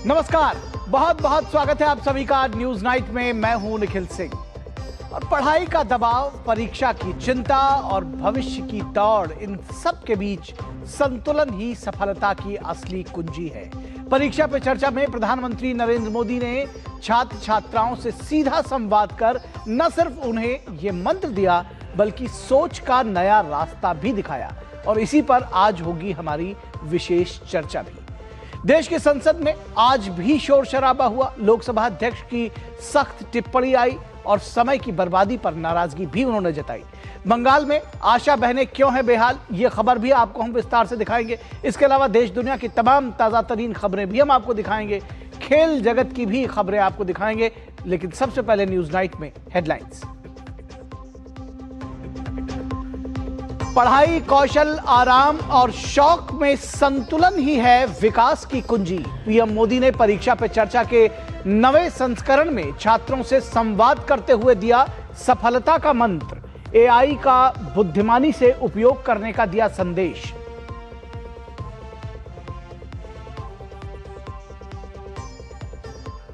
नमस्कार, बहुत बहुत स्वागत है आप सभी का न्यूज नाइट में। मैं हूं निखिल सिंह। और पढ़ाई का दबाव, परीक्षा की चिंता और भविष्य की दौड़, इन सब के बीच संतुलन ही सफलता की असली कुंजी है। परीक्षा पे चर्चा में प्रधानमंत्री नरेंद्र मोदी ने छात्र छात्राओं से सीधा संवाद कर न सिर्फ उन्हें ये मंत्र दिया, बल्कि सोच का नया रास्ता भी दिखाया। और इसी पर आज होगी हमारी विशेष चर्चा भी। देश की संसद में आज भी शोर शराबा हुआ। लोकसभा अध्यक्ष की सख्त टिप्पणी आई और समय की बर्बादी पर नाराजगी भी उन्होंने जताई। बंगाल में आशा बहनें क्यों हैं बेहाल, ये खबर भी आपको हम विस्तार से दिखाएंगे। इसके अलावा देश दुनिया की तमाम ताजा तरीन खबरें भी हम आपको दिखाएंगे। खेल जगत की भी खबरें आपको दिखाएंगे। लेकिन सबसे पहले न्यूज नाइट में हेडलाइंस। पढ़ाई, कौशल, आराम और शौक में संतुलन ही है विकास की कुंजी। पीएम मोदी ने परीक्षा पे चर्चा के नवे संस्करण में छात्रों से संवाद करते हुए दिया सफलता का मंत्र। एआई का बुद्धिमानी से उपयोग करने का दिया संदेश।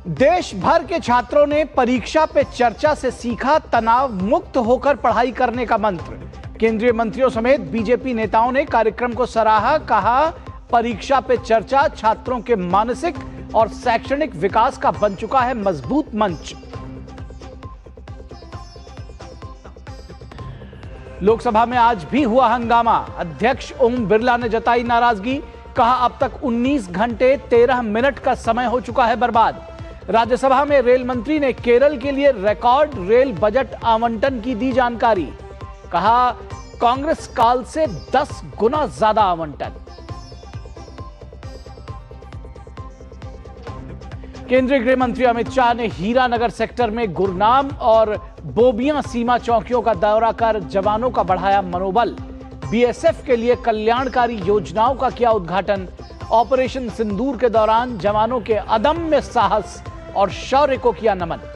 देश भर के छात्रों ने परीक्षा पे चर्चा से सीखा तनाव मुक्त होकर पढ़ाई करने का मंत्र। केंद्रीय मंत्रियों समेत बीजेपी नेताओं ने कार्यक्रम को सराहा। कहा, परीक्षा पे चर्चा छात्रों के मानसिक और शैक्षणिक विकास का बन चुका है मजबूत मंच। लोकसभा में आज भी हुआ हंगामा। अध्यक्ष ओम बिरला ने जताई नाराजगी। कहा, अब तक 19 घंटे 13 मिनट का समय हो चुका है बर्बाद। राज्यसभा में रेल मंत्री ने केरल के लिए रिकॉर्ड रेल बजट आवंटन की दी जानकारी। कहा, कांग्रेस काल से 10 गुना ज्यादा आवंटन। केंद्रीय गृह मंत्री अमित शाह ने हीरानगर सेक्टर में गुरनाम और बोबियां सीमा चौकियों का दौरा कर जवानों का बढ़ाया मनोबल। बीएसएफ के लिए कल्याणकारी योजनाओं का किया उद्घाटन। ऑपरेशन सिंदूर के दौरान जवानों के अदम्य साहस और शौर्य को किया नमन।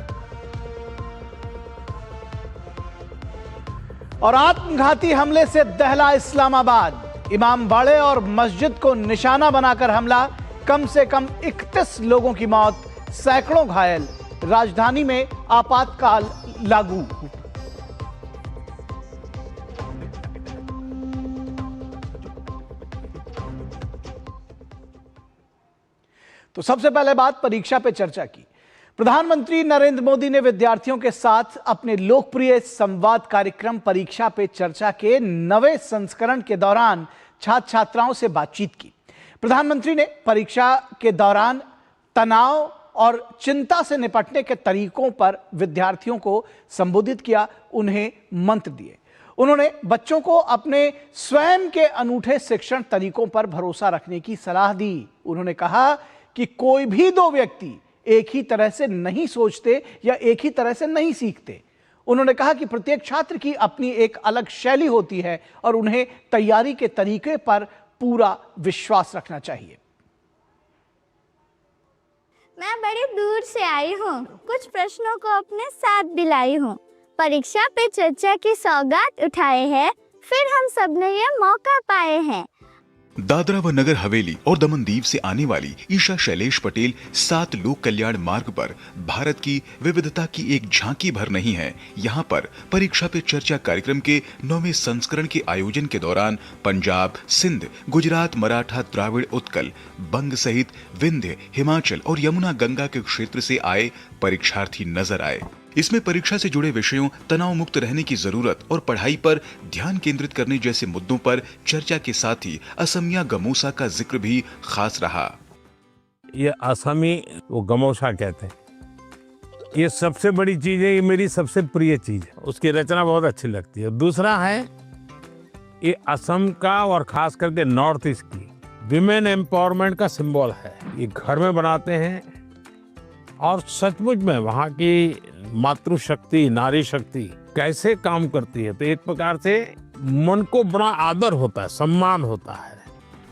और आत्मघाती हमले से दहला इस्लामाबाद। इमामबाड़े और मस्जिद को निशाना बनाकर हमला। कम से कम 31 लोगों की मौत, सैकड़ों घायल। राजधानी में आपातकाल लागू। तो सबसे पहले बात परीक्षा पे चर्चा की। प्रधानमंत्री नरेंद्र मोदी ने विद्यार्थियों के साथ अपने लोकप्रिय संवाद कार्यक्रम परीक्षा पे चर्चा के नवे संस्करण के दौरान छात्र छात्राओं से बातचीत की। प्रधानमंत्री ने परीक्षा के दौरान तनाव और चिंता से निपटने के तरीकों पर विद्यार्थियों को संबोधित किया, उन्हें मंत्र दिए। उन्होंने बच्चों को अपने स्वयं के अनूठे शिक्षण तरीकों पर भरोसा रखने की सलाह दी। उन्होंने कहा कि कोई भी दो व्यक्ति एक ही तरह से नहीं सोचते या एक ही तरह से नहीं सीखते। उन्होंने कहा कि प्रत्येक छात्र की अपनी एक अलग शैली होती है और उन्हें तैयारी के तरीके पर पूरा विश्वास रखना चाहिए। मैं बड़ी दूर से आई हूँ, कुछ प्रश्नों को अपने साथ भी लाई हूँ। परीक्षा पे चर्चा की सौगात उठाए हैं, फिर हम सब ने ये मौका पाए हैं। दादरा व नगर हवेली और दमन दीव से आने वाली ईशा शैलेश पटेल 7 लोक कल्याण मार्ग पर भारत की विविधता की एक झांकी भर नहीं है। यहाँ पर परीक्षा पे चर्चा कार्यक्रम के 9वें संस्करण के आयोजन के दौरान पंजाब, सिंध, गुजरात, मराठा, द्राविड़, उत्कल, बंग सहित विंध्य, हिमाचल और यमुना गंगा के क्षेत्र से आए परीक्षार्थी नजर आए। इसमें परीक्षा से जुड़े विषयों, तनाव मुक्त रहने की जरूरत और पढ़ाई पर ध्यान केंद्रित करने जैसे मुद्दों पर चर्चा के साथ ही असमिया गमोसा का जिक्र भी खास रहा। ये असमी वो गमोसा कहते हैं। ये सबसे बड़ी चीज है, ये मेरी सबसे प्रिय चीज है। उसकी रचना बहुत अच्छी लगती है। दूसरा है ये असम का और खास करके नॉर्थ ईस्ट की विमेन एम्पावरमेंट का सिंबल है। ये घर में बनाते हैं और सचमुच में वहाँ की मातृशक्ति, नारी शक्ति कैसे काम करती है, तो एक प्रकार से मन को बड़ा आदर होता है, सम्मान होता है।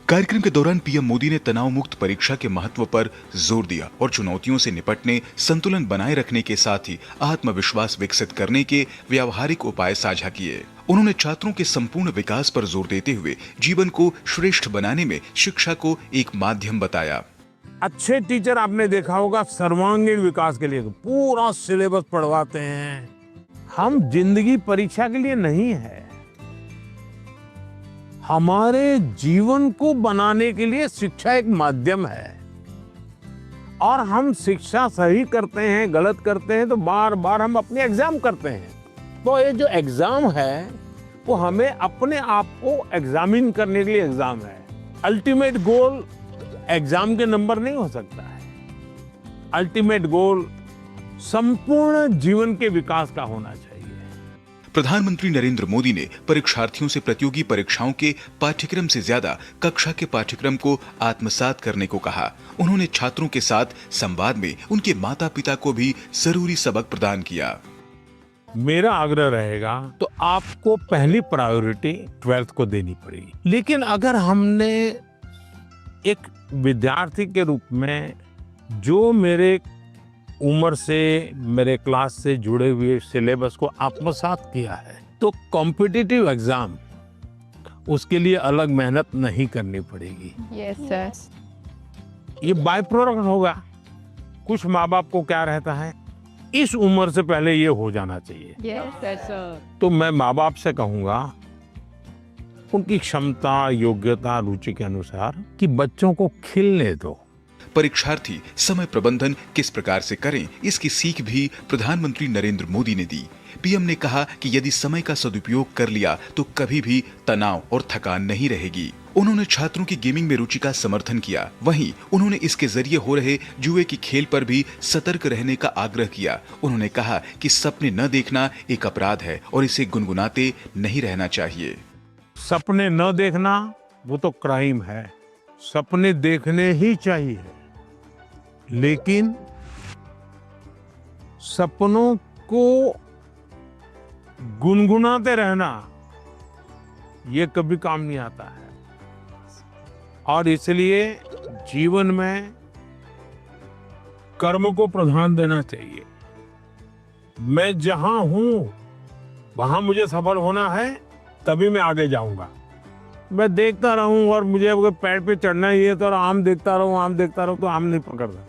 कार्यक्रम के दौरान पीएम मोदी ने तनाव मुक्त परीक्षा के महत्व पर जोर दिया और चुनौतियों से निपटने, संतुलन बनाए रखने के साथ ही आत्मविश्वास विकसित करने के व्यावहारिक उपाय साझा किए। उन्होंने छात्रों के संपूर्ण विकास पर जोर देते हुए जीवन को श्रेष्ठ बनाने में शिक्षा को एक माध्यम बताया। अच्छे टीचर आपने देखा होगा सर्वांगीण विकास के लिए पूरा सिलेबस पढ़वाते हैं। हम जिंदगी परीक्षा के लिए नहीं है, हमारे जीवन को बनाने के लिए शिक्षा एक माध्यम है। और हम शिक्षा सही करते हैं, गलत करते हैं तो बार बार हम अपने एग्जाम करते हैं। तो ये जो एग्जाम है वो हमें अपने आप को एग्जामिन करने के लिए एग्जाम है। अल्टीमेट गोल एग्जाम के नंबर नहीं हो सकता है। अल्टीमेट गोल संपूर्ण जीवन के विकास का होना चाहिए। प्रधानमंत्री नरेंद्र मोदी ने परीक्षार्थियों से प्रतियोगी परीक्षाओं के पाठ्यक्रम से ज्यादा कक्षा के पाठ्यक्रम को आत्मसात करने को कहा। उन्होंने छात्रों के साथ संवाद में उनके माता पिता को भी जरूरी सबक प्रदान किया। मेरा आग्रह रहेगा तो आपको पहली प्रायोरिटी 12th को देनी पड़ेगी। लेकिन अगर हमने एक विद्यार्थी के रूप में जो मेरे उम्र से, मेरे क्लास से जुड़े हुए सिलेबस को आत्मसात किया है तो कॉम्पिटिटिव एग्जाम उसके लिए अलग मेहनत नहीं करनी पड़ेगी। Yes sir. ये बाय प्रोडक्ट होगा। कुछ माँ बाप को क्या रहता है, इस उम्र से पहले ये हो जाना चाहिए। Yes sir. तो मैं माँ बाप से कहूंगा उनकी क्षमता, योग्यता, रुचि के अनुसार कि बच्चों को खिलने दो। परीक्षार्थी समय प्रबंधन किस प्रकार से करें, इसकी सीख भी प्रधानमंत्री नरेंद्र मोदी ने दी। पीएम ने कहा कि यदि समय का सदुपयोग कर लिया तो कभी भी तनाव और थकान नहीं रहेगी। उन्होंने छात्रों की गेमिंग में रुचि का समर्थन किया। वहीं उन्होंने इसके जरिए हो रहे जुए की खेल पर भी सतर्क रहने का आग्रह किया। उन्होंने कहा कि सपने न देखना एक अपराध है और इसे गुनगुनाते नहीं रहना चाहिए। सपने न देखना वो तो क्राइम है। सपने देखने ही चाहिए, लेकिन सपनों को गुनगुनाते रहना ये कभी काम नहीं आता है। और इसलिए जीवन में कर्म को प्रधान देना चाहिए। मैं जहां हूं वहां मुझे सफल होना है, तभी मैं आगे जाऊंगा। मैं देखता रहूं और मुझे अगर पेड़ पे चढ़ना ही है तो आम देखता रहूं तो आम नहीं पकड़ता।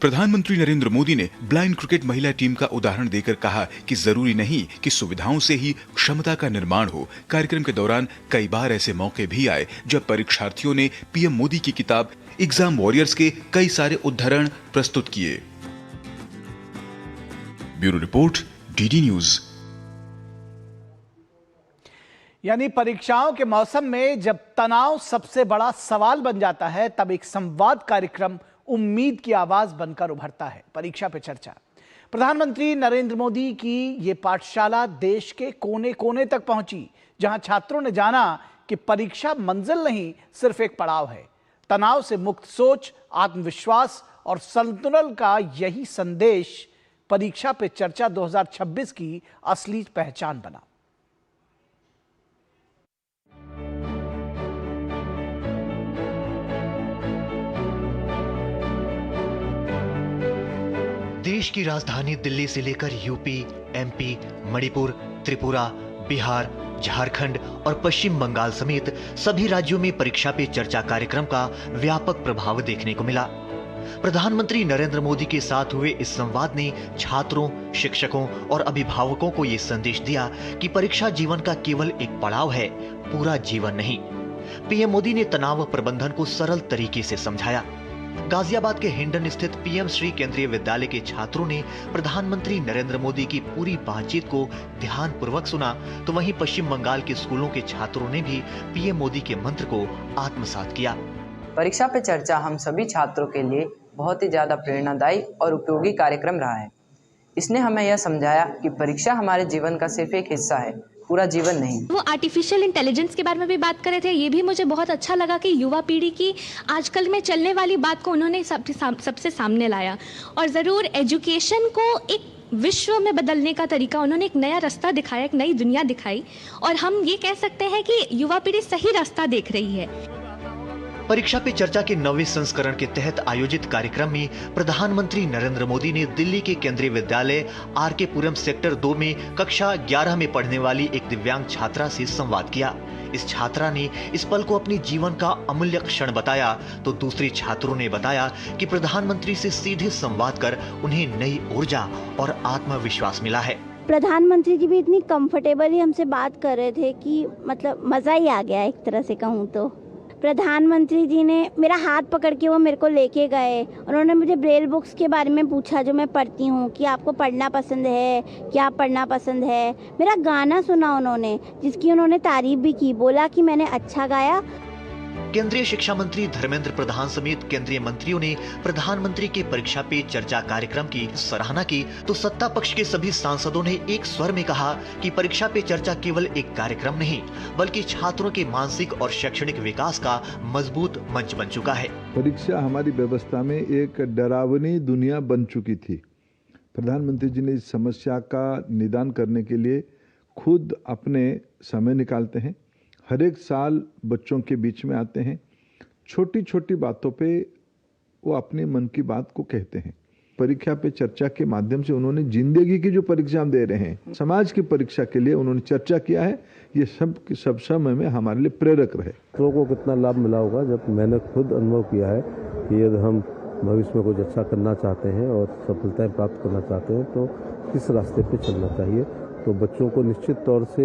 प्रधानमंत्री नरेंद्र मोदी ने ब्लाइंड क्रिकेट महिला टीम का उदाहरण देकर कहा कि जरूरी नहीं कि सुविधाओं से ही क्षमता का निर्माण हो। कार्यक्रम के दौरान कई बार ऐसे मौके भी आए जब परीक्षार्थियों ने पीएम मोदी की किताब एग्जाम वॉरियर्स के कई सारे उद्धरण प्रस्तुत किए। Bureau report, DD news. यानी परीक्षाओं के मौसम में जब तनाव सबसे बड़ा सवाल बन जाता है, तब एक संवाद कार्यक्रम उम्मीद की आवाज बनकर उभरता है। परीक्षा पे चर्चा। प्रधानमंत्री नरेंद्र मोदी की ये पाठशाला देश के कोने कोने तक पहुंची, जहां छात्रों ने जाना कि परीक्षा मंजिल नहीं, सिर्फ एक पड़ाव है। तनाव से मुक्त सोच, आत्मविश्वास और संतुलन का यही संदेश परीक्षा पे चर्चा 2026 की असली पहचान बना। देश की राजधानी दिल्ली से लेकर यूपी, एमपी, मणिपुर, त्रिपुरा, बिहार, झारखंड और पश्चिम बंगाल समेत सभी राज्यों में परीक्षा पे चर्चा कार्यक्रम का व्यापक प्रभाव देखने को मिला। प्रधानमंत्री नरेंद्र मोदी के साथ हुए इस संवाद ने छात्रों, शिक्षकों और अभिभावकों को ये संदेश दिया कि परीक्षा जीवन का केवल एक पड़ाव है, पूरा जीवन नहीं। पीएम मोदी ने तनाव प्रबंधन को सरल तरीके से समझाया। गाजियाबाद के हिंडन स्थित पीएम श्री केंद्रीय विद्यालय के छात्रों ने प्रधानमंत्री नरेंद्र मोदी की पूरी बातचीत को ध्यानपूर्वक सुना, तो वहीं पश्चिम बंगाल के स्कूलों के छात्रों ने भी पीएम मोदी के मंत्र को आत्मसात किया। परीक्षा पे चर्चा हम सभी छात्रों के लिए बहुत ही ज़्यादा प्रेरणादायी और उपयोगी कार्यक्रम रहा है। इसने हमें यह समझाया कि परीक्षा हमारे जीवन का सिर्फ एक हिस्सा है, पूरा जीवन नहीं। वो आर्टिफिशियल इंटेलिजेंस के बारे में भी बात कर रहे थे। ये भी मुझे बहुत अच्छा लगा कि युवा पीढ़ी की आजकल में चलने वाली बात को उन्होंने सबसे सामने लाया। और ज़रूर एजुकेशन को एक विश्व में बदलने का तरीका, उन्होंने एक नया रास्ता दिखाया, एक नई दुनिया दिखाई। और हम ये कह सकते हैं कि युवा पीढ़ी सही रास्ता देख रही है। परीक्षा पे चर्चा के 9वें संस्करण के तहत आयोजित कार्यक्रम में प्रधानमंत्री नरेंद्र मोदी ने दिल्ली के केंद्रीय विद्यालय आर.के. पुरम सेक्टर 2 में कक्षा 11 में पढ़ने वाली एक दिव्यांग छात्रा से संवाद किया। इस छात्रा ने इस पल को अपने जीवन का अमूल्य क्षण बताया तो दूसरे छात्रों ने बताया कि प्रधानमंत्री से सीधे संवाद कर उन्हें नई ऊर्जा और आत्मविश्वास मिला है। प्रधानमंत्री जी भी इतनी कंफर्टेबली हमसे बात कर रहे थे कि मतलब मज़ा ही आ गया एक तरह से कहूँ तो। प्रधानमंत्री जी ने मेरा हाथ पकड़ के वो मेरे को लेके गए। उन्होंने मुझे ब्रेल बुक्स के बारे में पूछा जो मैं पढ़ती हूँ कि आपको पढ़ना पसंद है, क्या पढ़ना पसंद है। मेरा गाना सुना उन्होंने, जिसकी उन्होंने तारीफ भी की, बोला कि मैंने अच्छा गाया। केंद्रीय शिक्षा मंत्री धर्मेंद्र प्रधान समेत केंद्रीय मंत्रियों ने प्रधानमंत्री के परीक्षा पे चर्चा कार्यक्रम की सराहना की तो सत्ता पक्ष के सभी सांसदों ने एक स्वर में कहा कि परीक्षा पे चर्चा केवल एक कार्यक्रम नहीं बल्कि छात्रों के मानसिक और शैक्षणिक विकास का मजबूत मंच बन चुका है। परीक्षा हमारी व्यवस्था में एक डरावनी दुनिया बन चुकी थी। प्रधानमंत्री जी ने इस समस्या का निदान करने के लिए खुद अपने समय निकालते हैं। हर एक साल बच्चों के बीच में आते हैं। छोटी छोटी बातों पे वो अपने मन की बात को कहते हैं। परीक्षा पे चर्चा के माध्यम से उन्होंने जिंदगी की जो परीक्षा हम दे रहे हैं, समाज की परीक्षा के लिए उन्होंने चर्चा किया है। ये सब समय में हमारे लिए प्रेरक रहे। छात्रों को कितना लाभ मिला होगा जब मैंने खुद अनुभव किया है कि यदि हम भविष्य में कुछ अच्छा करना चाहते हैं और सफलताएं प्राप्त करना चाहते हैं तो किस रास्ते पे चलना चाहिए। तो बच्चों को निश्चित तौर से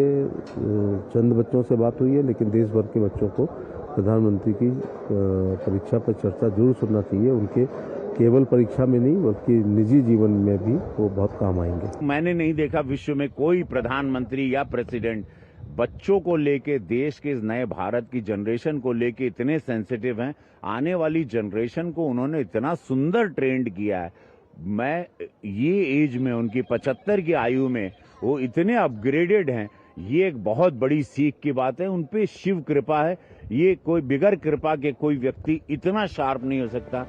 चंद बच्चों से बात हुई है, लेकिन देश भर के बच्चों को प्रधानमंत्री की परीक्षा पर चर्चा जरूर सुनना चाहिए। उनके केवल परीक्षा में नहीं बल्कि निजी जीवन में भी वो बहुत काम आएंगे। मैंने नहीं देखा विश्व में कोई प्रधानमंत्री या प्रेसिडेंट बच्चों को लेके, देश के इस नए भारत की जनरेशन को लेके इतने सेंसिटिव हैं। आने वाली जनरेशन को उन्होंने इतना सुंदर ट्रेंड किया है। मैं ये एज में, उनकी 75 की आयु में वो इतने अपग्रेडेड हैं। ये एक बहुत बड़ी सीख की बात है। उन पे शिव कृपा है। ये कोई बिगर कृपा के कोई व्यक्ति इतना शार्प नहीं हो सकता।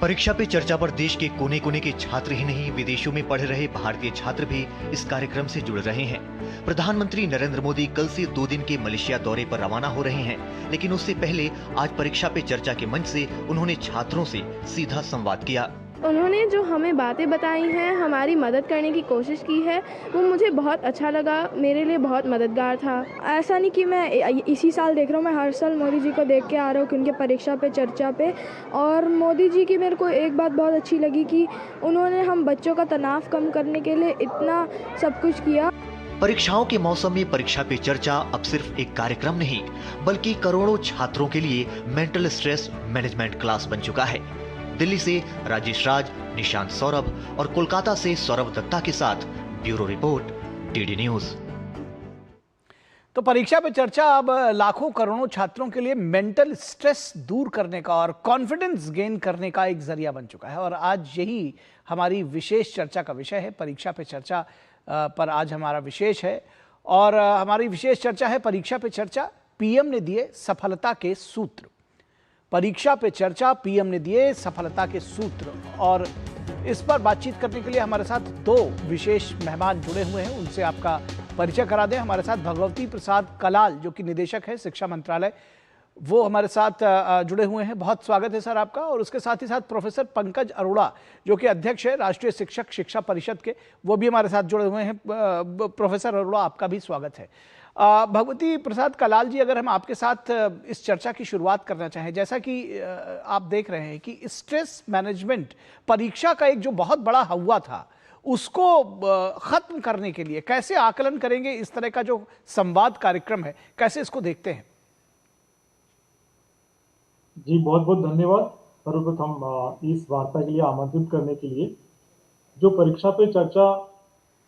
परीक्षा पे चर्चा पर देश के कोने कोने के छात्र ही नहीं, विदेशों में पढ़ रहे भारतीय छात्र भी इस कार्यक्रम से जुड़ रहे हैं। प्रधानमंत्री नरेंद्र मोदी कल से 2 दिन के मलेशिया दौरे पर रवाना हो रहे हैं, लेकिन उससे पहले आज परीक्षा पे चर्चा के मंच से उन्होंने छात्रों से सीधा संवाद किया। उन्होंने जो हमें बातें बताई हैं, हमारी मदद करने की कोशिश की है, वो मुझे बहुत अच्छा लगा। मेरे लिए बहुत मददगार था। ऐसा नहीं कि मैं इसी साल देख रहा हूँ, मैं हर साल मोदी जी को देख के आ रहा हूँ कि उनके परीक्षा पे चर्चा पे। और मोदी जी की मेरे को एक बात बहुत अच्छी लगी कि उन्होंने हम बच्चों का तनाव कम करने के लिए इतना सब कुछ किया। परीक्षाओं के मौसम में परीक्षा पे चर्चा अब सिर्फ एक कार्यक्रम नहीं बल्कि करोड़ों छात्रों के लिए मेंटल स्ट्रेस मैनेजमेंट क्लास बन चुका है। दिल्ली से राजेश राज, निशांत सौरभ और कोलकाता से सौरभ दत्ता के साथ ब्यूरो रिपोर्ट, डीडी न्यूज। तो परीक्षा पे चर्चा अब लाखों करोड़ों छात्रों के लिए मेंटल स्ट्रेस दूर करने का और कॉन्फिडेंस गेन करने का एक जरिया बन चुका है। और आज यही हमारी विशेष चर्चा का विषय है। परीक्षा पे चर्चा पर आज हमारा विशेष है और हमारी विशेष चर्चा है परीक्षा पे चर्चा, पीएम ने दिए सफलता के सूत्र। परीक्षा पे चर्चा, पीएम ने दिए सफलता के सूत्र। और इस पर बातचीत करने के लिए हमारे साथ 2 विशेष मेहमान जुड़े हुए हैं। उनसे आपका परिचय करा दें। हमारे साथ भगवती प्रसाद कलाल, जो कि निदेशक है शिक्षा मंत्रालय, वो हमारे साथ जुड़े हुए हैं। बहुत स्वागत है सर आपका। और उसके साथ ही साथ प्रोफेसर पंकज अरोड़ा, जो कि अध्यक्ष है राष्ट्रीय शिक्षक शिक्षा परिषद के, वो भी हमारे साथ जुड़े हुए हैं। प्रोफेसर अरोड़ा, आपका भी स्वागत है। भगवती प्रसाद कलाल जी, अगर हम आपके साथ इस चर्चा की शुरुआत करना चाहें, जैसा कि आप देख रहे हैं कि स्ट्रेस मैनेजमेंट परीक्षा का एक जो बहुत बड़ा हवा था, उसको खत्म करने के लिए कैसे आकलन करेंगे? इस तरह का जो संवाद कार्यक्रम है, कैसे इसको देखते हैं? जी बहुत बहुत धन्यवाद सर्वप्रथम इस वार्ता के लिए आमंत्रित करने के लिए। जो परीक्षा पे चर्चा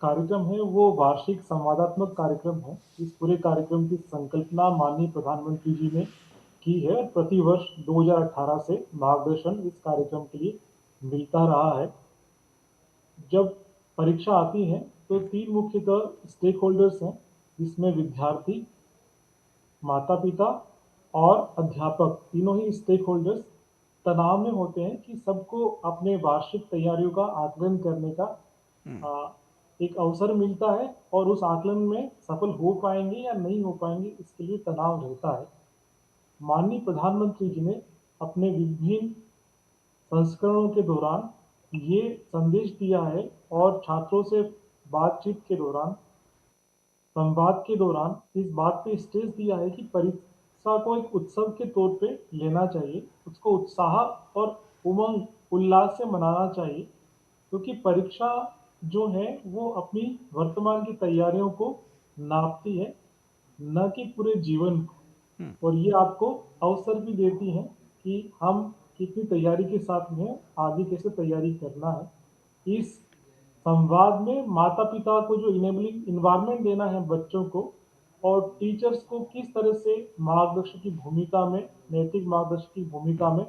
कार्यक्रम है वो वार्षिक संवादात्मक कार्यक्रम है। इस पूरे कार्यक्रम की संकल्पना माननीय प्रधानमंत्री जी ने की है। प्रतिवर्ष 2018 से मार्गदर्शन इस कार्यक्रम के लिए मिलता रहा है। जब परीक्षा आती है तो 3 मुख्यतः स्टेक होल्डर्स हैं, जिसमें विद्यार्थी, माता पिता और अध्यापक, तीनों ही स्टेक होल्डर्स तनाव में होते हैं कि सबको अपने वार्षिक तैयारियों का आकलन करने का एक अवसर मिलता है और उस आकलन में सफल हो पाएंगे या नहीं हो पाएंगे, इसके लिए तनाव रहता है। माननीय प्रधानमंत्री जी ने अपने विभिन्न संस्करणों के दौरान ये संदेश दिया है और छात्रों से बातचीत के दौरान, संवाद के दौरान इस बात पे स्ट्रेस दिया है कि परीक्षा को एक उत्सव के तौर पे लेना चाहिए, उसको उत्साह और उमंग उल्लास से मनाना चाहिए, क्योंकि परीक्षा जो है वो अपनी वर्तमान की तैयारियों को नापती है, न कि पूरे जीवन को। और ये आपको अवसर भी देती है कि हम कितनी तैयारी के साथ में आगे कैसे तैयारी करना है। इस संवाद में माता पिता को जो इनेबलिंग इन्वायरमेंट देना है बच्चों को, और टीचर्स को किस तरह से मार्गदर्शक की भूमिका में, नैतिक मार्गदर्शक की भूमिका में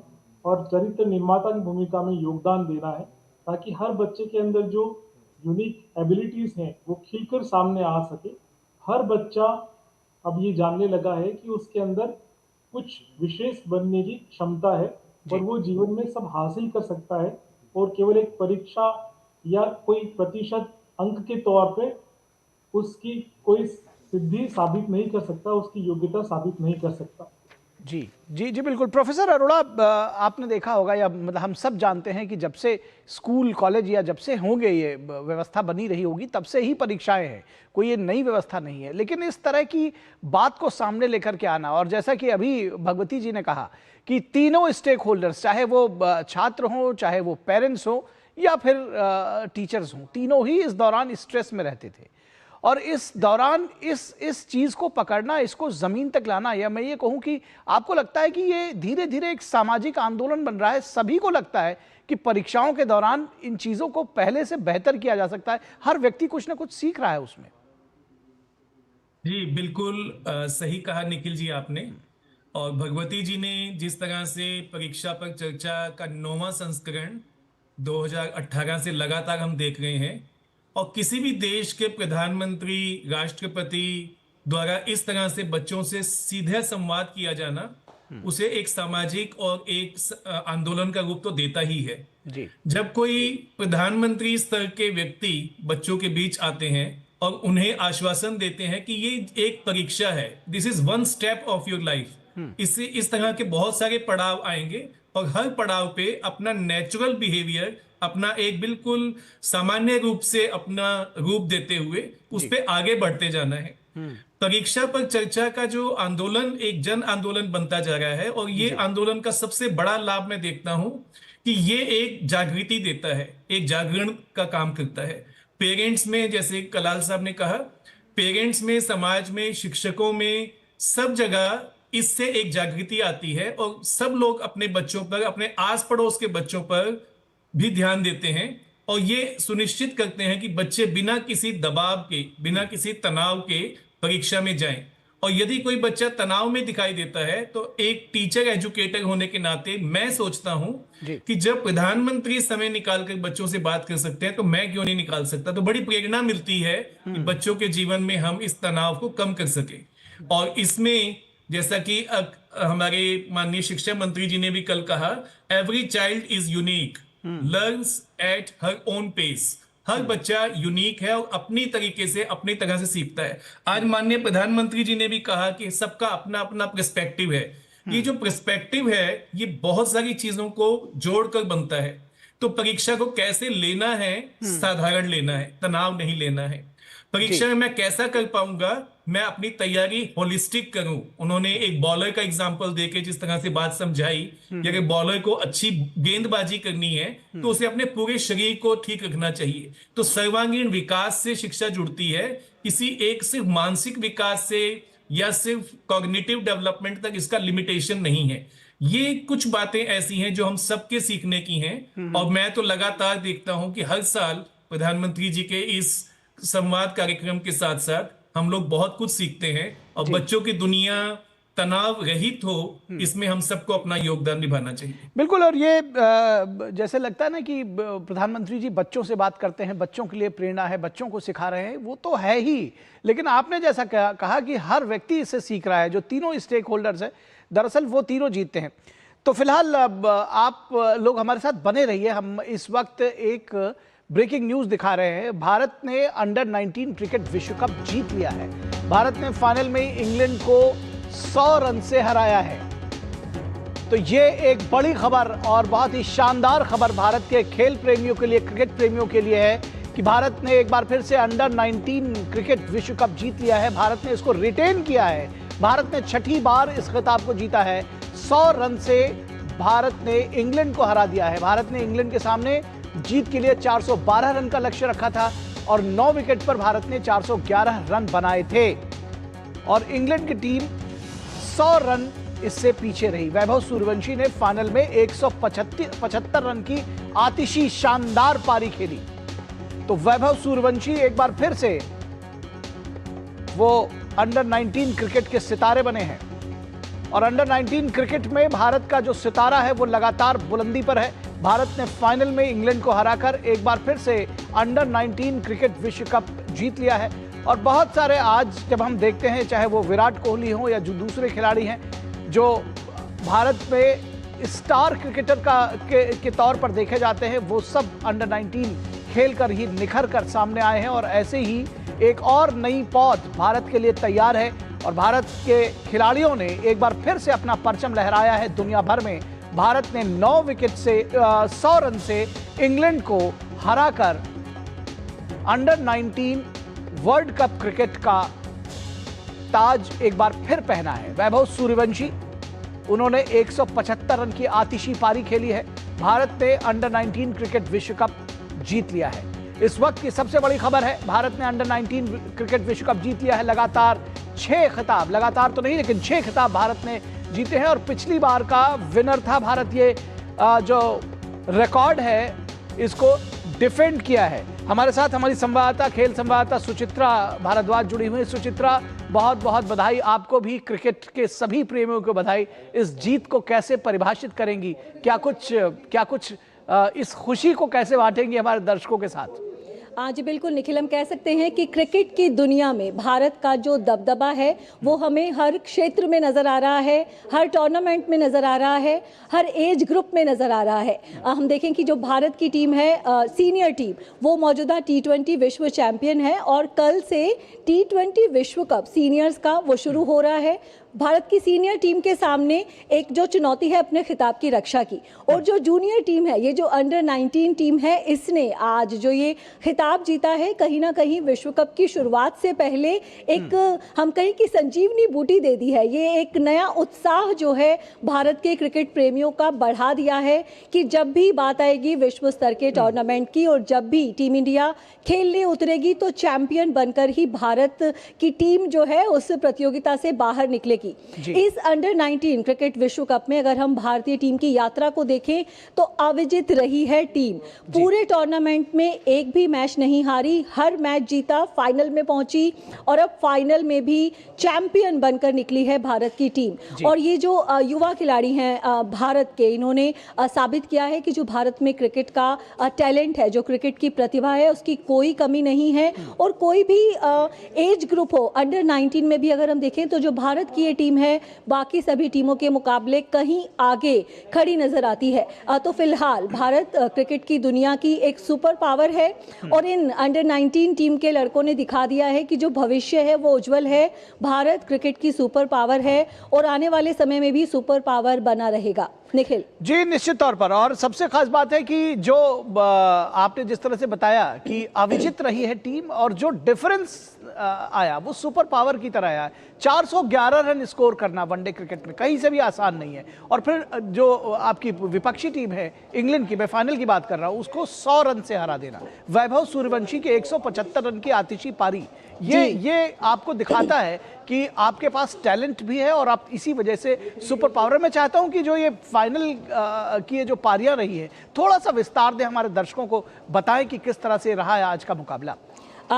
और चरित्र निर्माता की भूमिका में योगदान देना है, ताकि हर बच्चे के अंदर जो यूनिक एबिलिटीज हैं वो खिलकर सामने आ सके। हर बच्चा अब ये जानने लगा है कि उसके अंदर कुछ विशेष बनने की क्षमता है और वो जीवन में सब हासिल कर सकता है, और केवल एक परीक्षा या कोई प्रतिशत अंक के तौर पे उसकी कोई सिद्धि साबित नहीं कर सकता, उसकी योग्यता साबित नहीं कर सकता। जी जी जी बिल्कुल। प्रोफेसर अरोड़ा, आपने देखा होगा या मतलब हम सब जानते हैं कि जब से स्कूल कॉलेज या जब से होंगे ये व्यवस्था बनी रही होगी तब से ही परीक्षाएं हैं, कोई ये नई व्यवस्था नहीं है। लेकिन इस तरह की बात को सामने लेकर के आना, और जैसा कि अभी भगवती जी ने कहा कि तीनों स्टेक होल्डर्स, चाहे वो छात्र हों, चाहे वो पेरेंट्स हों या फिर टीचर्स हों, तीनों ही इस दौरान स्ट्रेस में रहते थे। और इस दौरान इस चीज़ को पकड़ना, इसको ज़मीन तक लाना, या मैं ये कहूँ कि आपको लगता है कि ये धीरे धीरे एक सामाजिक आंदोलन बन रहा है। सभी को लगता है कि परीक्षाओं के दौरान इन चीज़ों को पहले से बेहतर किया जा सकता है, हर व्यक्ति कुछ ना कुछ सीख रहा है उसमें। जी बिल्कुल सही कहा निखिल जी आपने। और भगवती जी ने जिस तरह से परीक्षा पर चर्चा का 9वां संस्करण 2018 से लगातार हम देख रहे हैं, और किसी भी देश के प्रधानमंत्री, राष्ट्रपति द्वारा इस तरह से बच्चों से सीधे संवाद किया जाना उसे एक सामाजिक और एक आंदोलन का रूप तो देता ही है। जी। जब कोई प्रधानमंत्री स्तर के व्यक्ति बच्चों के बीच आते हैं और उन्हें आश्वासन देते हैं कि ये एक परीक्षा है, this is one step of your life, इससे इस तरह के बहुत सारे पड़ाव आएंगे और हर पड़ाव पे अपना नेचुरल बिहेवियर, अपना एक बिल्कुल सामान्य रूप से अपना रूप देते हुए उस पे आगे बढ़ते जाना है। परीक्षा पर चर्चा का जो आंदोलन एक जन आंदोलन बनता जा रहा है, और ये आंदोलन का सबसे बड़ा लाभ मैं देखता हूं कि ये एक जागृति देता है, एक जागरण का काम करता है। पेरेंट्स में, जैसे कलाल साहब ने कहा, पेरेंट्स में, समाज में, शिक्षकों में, सब जगह इससे एक जागृति आती है और सब लोग अपने बच्चों पर, अपने आस पड़ोस के बच्चों पर भी ध्यान देते हैं और ये सुनिश्चित करते हैं कि बच्चे बिना किसी दबाव के, बिना किसी तनाव के परीक्षा में जाएं। और यदि कोई बच्चा तनाव में दिखाई देता है तो एक टीचर, एजुकेटर होने के नाते मैं सोचता हूं कि जब प्रधानमंत्री समय निकालकर बच्चों से बात कर सकते हैं तो मैं क्यों नहीं निकाल सकता। तो बड़ी प्रेरणा मिलती है कि बच्चों के जीवन में हम इस तनाव को कम कर सके। और इसमें जैसा कि हमारे माननीय शिक्षा मंत्री जी ने भी कल कहा, every child is unique, learns at her own pace. हर बच्चा यूनिक है और अपनी तरीके से, अपनी तरह से सीखता है। आज माननीय प्रधानमंत्री जी ने भी कहा कि सबका अपना अपना पर्सपेक्टिव है। ये जो पर्सपेक्टिव है ये बहुत सारी चीजों को जोड़कर बनता है। तो परीक्षा को कैसे लेना है, साधारण लेना है, तनाव नहीं लेना है। परीक्षा में मैं कैसा कर पाऊंगा, मैं अपनी तैयारी होलिस्टिक करूं। उन्होंने एक बॉलर का एग्जांपल देके जिस तरह से बात समझाई कि अगर बॉलर को अच्छी गेंदबाजी करनी है तो उसे अपने पूरे शरीर को ठीक रखना चाहिए। तो सर्वांगीण विकास से शिक्षा जुड़ती है, किसी एक सिर्फ मानसिक विकास से या सिर्फ कॉग्निटिव डेवलपमेंट तक इसका लिमिटेशन नहीं है। ये कुछ बातें ऐसी हैं जो हम सबके सीखने की हैं। और मैं तो लगातार देखता हूं कि हर साल प्रधानमंत्री जी के इस संवाद कार्यक्रम के साथ साथ हम लोग बहुत कुछ सीखते हैं और बच्चों की दुनिया तनाव रहित हो, इसमें हम सबको अपना योगदान निभाना चाहिए। बिल्कुल। और ये जैसे लगता है ना कि प्रधानमंत्री जी बच्चों से बात करते हैं, बच्चों के लिए प्रेरणा है, बच्चों को सिखा रहे हैं, वो तो है ही। लेकिन आपने जैसा कहा कि हर व्यक्ति इससे सीख रहा है। जो तीनों स्टेक होल्डर्स हैं, दरअसल वो तीनों जीतते हैं। तो फिलहाल आप लोग हमारे साथ बने रहिए। हम इस वक्त एक ब्रेकिंग न्यूज दिखा रहे हैं। भारत ने अंडर 19 क्रिकेट विश्व कप जीत लिया है। भारत ने फाइनल में इंग्लैंड को 100 रन से हराया है। तो ये एक बड़ी खबर और बहुत ही शानदार खबर भारत के खेल प्रेमियों के लिए, क्रिकेट प्रेमियों के लिए है कि भारत ने एक बार फिर से अंडर 19 क्रिकेट विश्व कप जीत लिया है। भारत ने इसको रिटेन किया है। भारत ने छठी बार इस खिताब को जीता है। 100 रन से भारत ने इंग्लैंड को हरा दिया है। भारत ने इंग्लैंड के सामने जीत के लिए 412 रन का लक्ष्य रखा था और 9 विकेट पर भारत ने 411 रन बनाए थे और इंग्लैंड की टीम 100 रन इससे पीछे रही। वैभव सूर्यवंशी ने फाइनल में 175 रन की आतिशी शानदार पारी खेली। तो वैभव सूर्यवंशी एक बार फिर से वो अंडर 19 क्रिकेट के सितारे बने हैं और अंडर 19 क्रिकेट में भारत का जो सितारा है वो लगातार बुलंदी पर है। भारत ने फाइनल में इंग्लैंड को हराकर एक बार फिर से अंडर 19 क्रिकेट विश्व कप जीत लिया है। और बहुत सारे आज जब हम देखते हैं, चाहे वो विराट कोहली हो या जो दूसरे खिलाड़ी हैं जो भारत में स्टार क्रिकेटर के तौर पर देखे जाते हैं, वो सब अंडर 19 खेलकर ही निखर कर सामने आए हैं और ऐसे ही एक और नई पौध भारत के लिए तैयार है और भारत के खिलाड़ियों ने एक बार फिर से अपना परचम लहराया है दुनिया भर में। भारत ने 9 विकेट से 100 रन से इंग्लैंड को हराकर अंडर 19 वर्ल्ड कप क्रिकेट का ताज एक बार फिर पहना है। वैभव सूर्यवंशी, उन्होंने 175 रन की आतिशी पारी खेली है। भारत ने अंडर 19 क्रिकेट विश्व कप जीत लिया है। इस वक्त की सबसे बड़ी खबर है, भारत ने अंडर 19 क्रिकेट विश्व कप जीत लिया है। लगातार 6 खिताब, लगातार तो नहीं लेकिन 6 खिताब भारत ने जीते हैं और पिछली बार का विनर था भारत। ये जो रिकॉर्ड है इसको डिफेंड किया है। हमारे साथ हमारी संवाददाता, खेल संवाददाता सुचित्रा भारद्वाज जुड़ी हुई। सुचित्रा, बहुत बहुत बधाई आपको भी, क्रिकेट के सभी प्रेमियों को बधाई। इस जीत को कैसे परिभाषित करेंगी? क्या कुछ इस खुशी को कैसे बांटेंगी हमारे दर्शकों के साथ? आज बिल्कुल निखिल, हम कह सकते हैं कि क्रिकेट की दुनिया में भारत का जो दबदबा है वो हमें हर क्षेत्र में नज़र आ रहा है, हर टूर्नामेंट में नज़र आ रहा है, हर एज ग्रुप में नज़र आ रहा है। हम देखें कि जो भारत की टीम है, सीनियर टीम, वो मौजूदा T20 विश्व चैंपियन है और कल से T20 विश्व कप सीनियर्स का वो शुरू हो रहा है। भारत की सीनियर टीम के सामने एक जो चुनौती है अपने खिताब की रक्षा की, और जो जूनियर टीम है, ये जो अंडर 19 टीम है, इसने आज जो ये खिताब जीता है, कहीं ना कहीं विश्व कप की शुरुआत से पहले एक हम कहीं की संजीवनी बूटी दे दी है। ये एक नया उत्साह जो है भारत के क्रिकेट प्रेमियों का बढ़ा दिया है कि जब भी बात आएगी विश्व स्तर के टूर्नामेंट की और जब भी टीम इंडिया खेलने उतरेगी तो चैंपियन बनकर ही भारत की टीम जो है उस प्रतियोगिता से बाहर निकलेगी। इस अंडर 19 क्रिकेट विश्व कप में अगर हम भारतीय टीम की यात्रा को देखें तो अविजित रही है टीम। पूरे टूर्नामेंट में एक भी मैच नहीं हारी, हर मैच जीता, फाइनल में पहुंची और अब फाइनल में भी चैंपियन बनकर निकली है भारत की टीम। और ये जो युवा खिलाड़ी हैं भारत के, इन्होंने साबित किया है कि जो भारत में क्रिकेट का टैलेंट है, जो क्रिकेट की प्रतिभा है, उसकी कोई कमी नहीं है। और कोई भी एज ग्रुप हो, अंडर 19 में भी अगर हम देखें तो जो भारत की टीम है बाकी सभी टीमों के मुकाबले कहीं आगे खड़ी नजर आती है। तो फिलहाल भारत क्रिकेट की दुनिया की एक सुपर पावर है और इन अंडर 19 टीम के लड़कों ने दिखा दिया है कि जो भविष्य है वो उज्जवल है। भारत क्रिकेट की सुपर पावर है और आने वाले समय में भी सुपर पावर बना रहेगा। निखिल जी, निश्चित तौर पर। और सबसे खास बात है कि जो आपने जिस तरह से बताया कि अविजित रही है टीम और जो डिफरेंस आया वो सुपर पावर की तरह आया। 411 रन स्कोर करना वनडे क्रिकेट में कहीं से भी आसान नहीं है। और फिर जो आपकी विपक्षी टीम है इंग्लैंड की, मैं फाइनल की बात कर रहा हूं, उसको 100 रन से हरा देना। वैभव सूर्यवंशी के 175 रन की आतिशी पारी, ये आपको दिखाता है कि आपके पास टैलेंट भी है और आप इसी वजह से सुपर पावर। मैं चाहता हूं कि जो ये फाइनल की ये जो पारियां रही है, थोड़ा सा विस्तार दें, हमारे दर्शकों को बताएं कि किस तरह से रहा है आज का मुकाबला।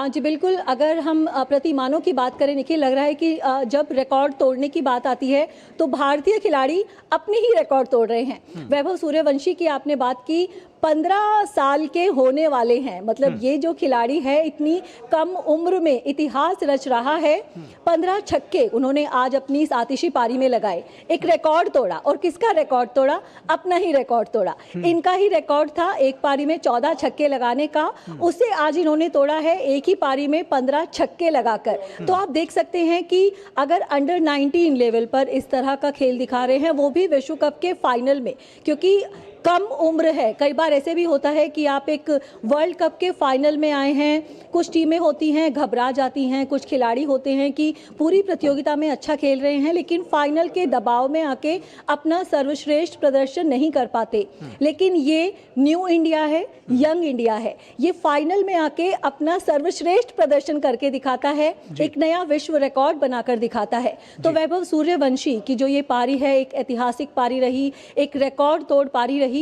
जी बिल्कुल, अगर हम प्रतिमानों की बात करें, निखिल, लग रहा है कि जब रिकॉर्ड तोड़ने की बात आती है तो भारतीय खिलाड़ी अपने ही रिकॉर्ड तोड़ रहे हैं। वैभव सूर्यवंशी की आपने बात की, 15 साल के होने वाले हैं, मतलब ये जो खिलाड़ी है इतनी कम उम्र में इतिहास रच रहा है। 15 छक्के उन्होंने आज अपनी इस आतिशी पारी में लगाए, एक रिकॉर्ड तोड़ा। और किसका रिकॉर्ड तोड़ा? अपना ही रिकॉर्ड तोड़ा। इनका ही रिकॉर्ड था एक पारी में 14 छक्के लगाने का, उसे आज इन्होंने तोड़ा है एक ही पारी में 15 छक्के लगाकर। तो आप देख सकते हैं कि अगर अंडर 19 लेवल पर इस तरह का खेल दिखा रहे हैं, वो भी विश्व कप के फाइनल में, क्योंकि कम उम्र है। कई बार ऐसे भी होता है कि आप एक वर्ल्ड कप के फाइनल में आए हैं, कुछ टीमें होती हैं घबरा जाती हैं, कुछ खिलाड़ी होते हैं कि पूरी प्रतियोगिता में अच्छा खेल रहे हैं लेकिन फाइनल के दबाव में आके अपना सर्वश्रेष्ठ प्रदर्शन नहीं कर पाते। लेकिन ये न्यू इंडिया है, यंग इंडिया है, ये फाइनल में आके अपना सर्वश्रेष्ठ प्रदर्शन करके दिखाता है, एक नया विश्व रिकॉर्ड बनाकर दिखाता है। तो वैभव सूर्यवंशी की जो ये पारी है एक ऐतिहासिक पारी रही, एक रिकॉर्ड तोड़ पारी रही।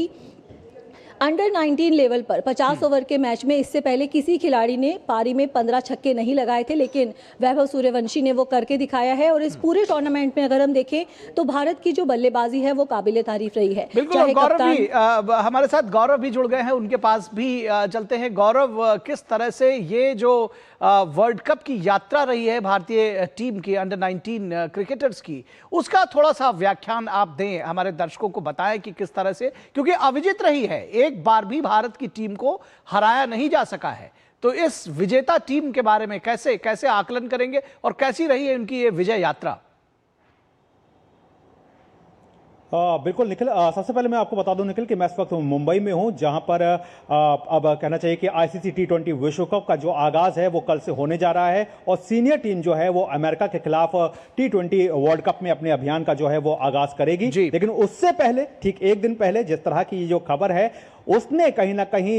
अंडर 19 लेवल पर 50 ओवर के मैच में इससे पहले किसी खिलाड़ी ने पारी में 15 छक्के नहीं लगाए थे, लेकिन वैभव सूर्यवंशी ने वो करके दिखाया है। और इस पूरे टूर्नामेंट में अगर हम देखें तो भारत की जो बल्लेबाजी है वो काबिले तारीफ रही है। बिल्कुल। गौरव भी हमारे साथ गौरव भी जुड़ गए हैं, उनके पास भी चलते हैं। गौरव, किस तरह से ये जो वर्ल्ड कप की यात्रा रही है भारतीय टीम की, अंडर 19 क्रिकेटर्स की, उसका थोड़ा सा व्याख्यान आप दें, हमारे दर्शकों को बताएं कि किस तरह से, क्योंकि अविजित रही है, एक बार भी भारत की टीम को हराया नहीं जा सका है। तो इस विजेता टीम के बारे में कैसे कैसे आकलन करेंगे और कैसी रही है उनकी ये विजय यात्रा? बिल्कुल निखिल, सबसे पहले मैं आपको बता दूं निखिल कि मैं इस वक्त मुंबई में हूं, जहां पर अब कहना चाहिए कि आईसीसी T20 विश्व कप का जो आगाज है वो कल से होने जा रहा है और सीनियर टीम जो है वो अमेरिका के खिलाफ T20 वर्ल्ड कप में अपने अभियान का जो है वो आगाज करेगी। लेकिन उससे पहले, ठीक एक दिन पहले, जिस तरह की जो खबर है उसने कहीं ना कहीं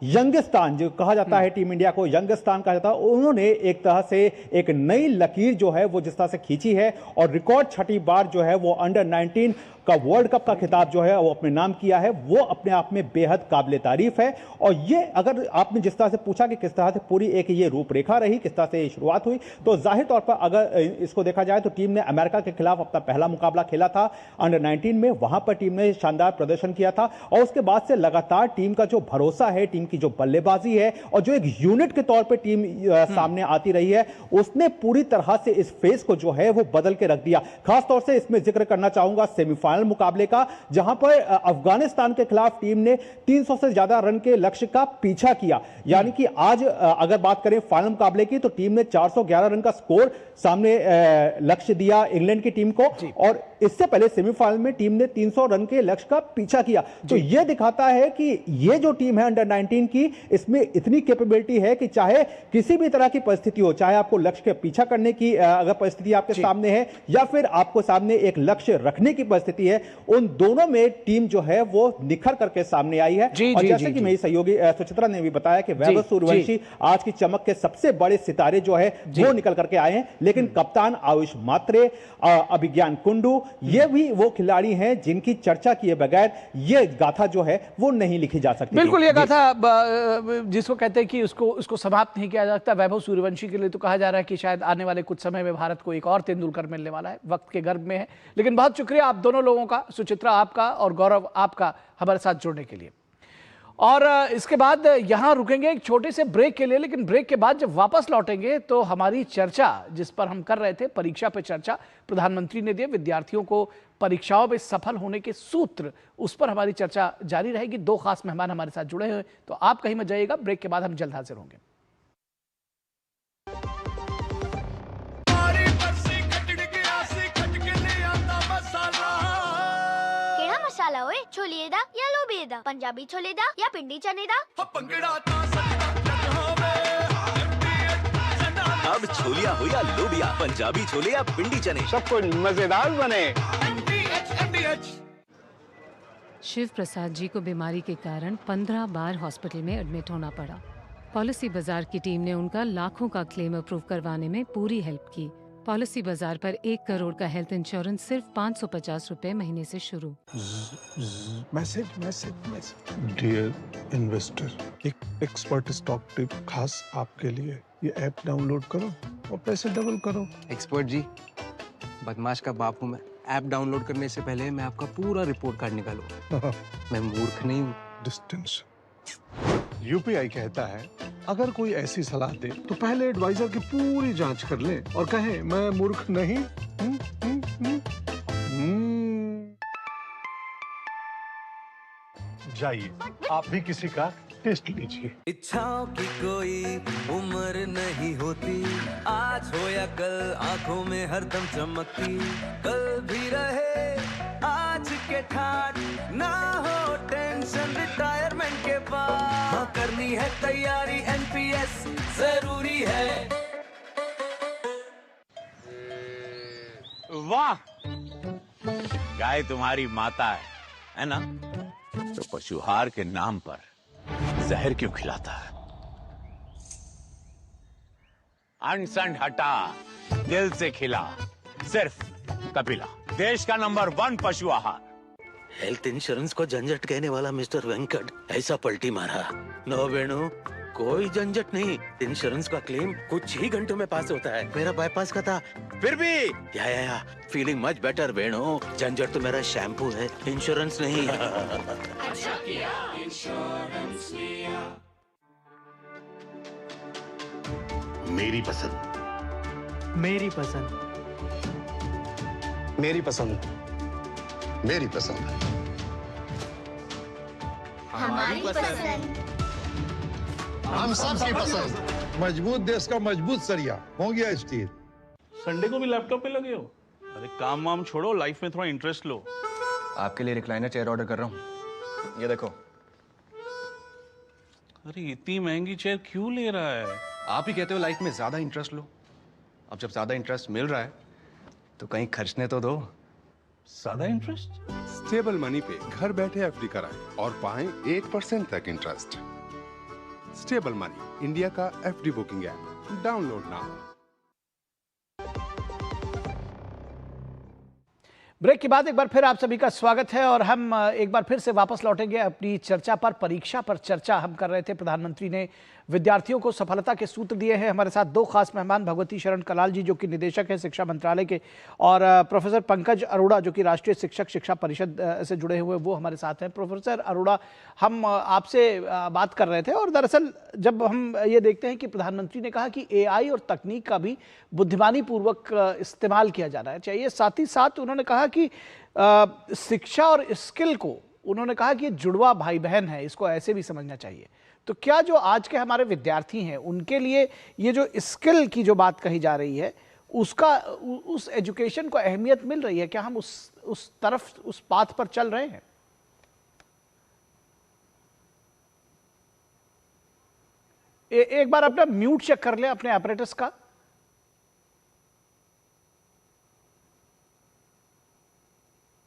यंगिस्तान जो कहा जाता है, टीम इंडिया को यंगिस्तान कहा जाता है, उन्होंने एक तरह से एक नई लकीर जो है वो जिस तरह से खींची है और रिकॉर्ड छठी बार जो है वो अंडर 19 का वर्ल्ड कप का खिताब जो है वो अपने नाम किया है, वो अपने आप में बेहद काबिले तारीफ है। और ये अगर आपने जिस तरह से पूछा कि किस तरह से पूरी एक ये रूपरेखा रही, किस तरह से शुरुआत हुई, तो जाहिर तौर पर अगर इसको देखा जाए तो टीम ने अमेरिका के खिलाफ अपना पहला मुकाबला खेला था अंडर 19 में, वहां पर टीम ने शानदार प्रदर्शन किया था और उसके बाद से लगातार टीम का जो भरोसा है, टीम की जो बल्लेबाजी है और जो एक यूनिट के तौर पर टीम सामने आती रही है, उसने पूरी तरह से इस फेस को जो है वो बदल के रख दिया। खासतौर से इसमें जिक्र करना चाहूंगा सेमीफाइनल मुकाबले का, जहां पर अफगानिस्तान के खिलाफ टीम ने 300 से ज्यादा रन के लक्ष्य का पीछा किया। यानी कि आज अगर बात करें फाइनल मुकाबले की तो टीम ने 411 रन का स्कोर सामने लक्ष्य दिया इंग्लैंड की टीम को, और इससे पहले सेमीफाइनल में टीम ने 300 रन के लक्ष्य का पीछा किया। तो यह दिखाता है कि ये जो टीम है अंडर 19 की, इसमें इतनी कैपेबिलिटी है कि चाहे किसी भी तरह की परिस्थिति हो, चाहे आपको लक्ष्य के पीछा करने की अगर परिस्थिति आपके सामने है या फिर आपको सामने एक लक्ष्य रखने की परिस्थिति है, उन दोनों में टीम जो है वो निखर करके सामने आई है। और जैसे कि मेरी सहयोगी सुचित्रा ने भी बताया कि वैभव सूर्यवंशी आज की चमक के सबसे बड़े सितारे जो है वो निकल करके आए हैं, लेकिन कप्तान आयुष मात्रे, अभिज्ञान कुंडू, ये भी वो खिलाड़ी हैं जिनकी चर्चा किए बगैर ये गाथा जो है वो नहीं लिखी जा सकती। बिल्कुल, ये गाथा जिसको कहते हैं कि उसको समाप्त नहीं किया जा सकता। वैभव सूर्यवंशी के लिए तो कहा जा रहा है कि शायद आने वाले कुछ समय में भारत को एक और तेंदुलकर मिलने वाला है, वक्त के गर्भ में है। लेकिन बहुत शुक्रिया आप दोनों लोगों का, सुचित्रा आपका और गौरव आपका, हमारे साथ जुड़ने के लिए। और इसके बाद यहां रुकेंगे एक छोटे से ब्रेक के लिए, लेकिन ब्रेक के बाद जब वापस लौटेंगे तो हमारी चर्चा जिस पर हम कर रहे थे, परीक्षा पे चर्चा, प्रधानमंत्री ने दिए विद्यार्थियों को परीक्षाओं में सफल होने के सूत्र, उस पर हमारी चर्चा जारी रहेगी। दो खास मेहमान हमारे साथ जुड़े हुए, तो आप कहीं मत जाइएगा, ब्रेक के बाद हम जल्द हाजिर होंगे। मसाला ओए, छोले दा या लोबे दा, पंजाबी छोले दा या पिंडी चने दा। अब छोलिया हो या लोबिया, पंजाबी छोले या पिंडी चने, सब कुछ मजेदार बने। शिव प्रसाद जी को बीमारी के कारण 15 बार हॉस्पिटल में एडमिट होना पड़ा। पॉलिसी बाजार की टीम ने उनका लाखों का क्लेम अप्रूव करवाने में पूरी हेल्प की। पॉलिसी बाजार पर 1 करोड़ का हेल्थ इंश्योरेंस सिर्फ 550 रुपए महीने से शुरू। मैसेज डियर इन्वेस्टर, एक एक्सपर्ट स्टॉक टिप खास आपके लिए। ये ऐप डाउनलोड करो और पैसे डबल करो। एक्सपर्ट जी, बदमाश का बाप हूँ मैं। ऐप डाउनलोड करने से पहले मैं आपका पूरा रिपोर्ट कार्ड निकालूंगा। मैं मूर्ख नहीं हूँ। डिस्टिंक्शन। यूपीआई कहता है अगर कोई ऐसी सलाह दे तो पहले एडवाइजर की पूरी जांच कर ले और कहे मैं मूर्ख नहीं। जाइए आप भी किसी का टेस्ट लीजिए। इच्छाओं की कोई उम्र नहीं होती, आज हो या कल आंखों में हरदम चमकती, कल भी रहे आज के ठाट, ना हो टेंशन रिटायरमेंट के बाद, हाँ करनी है तैयारी एनपीएस जरूरी है। वाह, गाय तुम्हारी माता है ना? तो पशुहार के नाम पर जहर क्यों खिलाता है? अनसन हटा, दिल से खिला, सिर्फ कपिला, देश का नंबर 1 पशु आहार। हेल्थ इंश्योरेंस को झंझट कहने वाला मिस्टर वेंकट ऐसा पलटी मारा। नो वेणु, कोई झंझट नहीं, इंश्योरेंस का क्लेम कुछ ही घंटों में पास होता है। मेरा बाईपास का था, फिर भी या फीलिंग मच बेटर वेणु। झंझट तो मेरा शैम्पू है, इंश्योरेंस नहीं। अच्छा किया इंश्योरेंस लिया। मेरी पसंद, मेरी पसंद, मेरी पसंद, मेरी पसंद, हमारी पसंद, हम सबकी पसंद। मजबूत देश का मजबूत सरिया हो गया स्टील। संडे को भी लैपटॉप पे लगे हो? अरे काम वाम छोड़ो, लाइफ में थोड़ा इंटरेस्ट लो। आपके लिए रिक्लाइनर चेयर ऑर्डर कर रहा हूँ, ये देखो। अरे इतनी महंगी चेयर क्यों ले रहा है? आप ही कहते हो लाइफ में ज्यादा इंटरेस्ट लो। अब जब ज्यादा इंटरेस्ट मिल रहा है तो कहीं खर्चने तो दो। ज्यादा इंटरेस्ट? स्टेबल मनी पे घर बैठे एफडी कराएं और पाएं 8% तक इंटरेस्ट। स्टेबल मनी, इंडिया का FD booking app, download now. Break के बाद एक बार फिर आप सभी का स्वागत है और हम एक बार फिर से वापस लौटेंगे अपनी चर्चा पर। परीक्षा पर चर्चा हम कर रहे थे। प्रधानमंत्री ने विद्यार्थियों को सफलता के सूत्र दिए हैं। हमारे साथ दो खास मेहमान, भगवती शरण कलाल जी जो कि निदेशक हैं शिक्षा मंत्रालय के, और प्रोफेसर पंकज अरोड़ा जो कि राष्ट्रीय शिक्षक शिक्षा परिषद से जुड़े हुए, वो हमारे साथ हैं। प्रोफेसर अरोड़ा, हम आपसे बात कर रहे थे और दरअसल जब हम ये देखते हैं कि प्रधानमंत्री ने कहा कि एआई और तकनीक का भी बुद्धिमानी पूर्वक इस्तेमाल किया जाना चाहिए, साथ ही साथ उन्होंने कहा कि शिक्षा और स्किल को, उन्होंने कहा कि ये जुड़वा भाई बहन है, इसको ऐसे भी समझना चाहिए। तो क्या जो आज के हमारे विद्यार्थी हैं उनके लिए ये जो स्किल की जो बात कही जा रही है उसका, उस एजुकेशन को अहमियत मिल रही है? क्या हम उस तरफ, उस पाथ पर चल रहे हैं? एक बार अपना म्यूट चेक कर लें अपने ऑपरेटर्स का।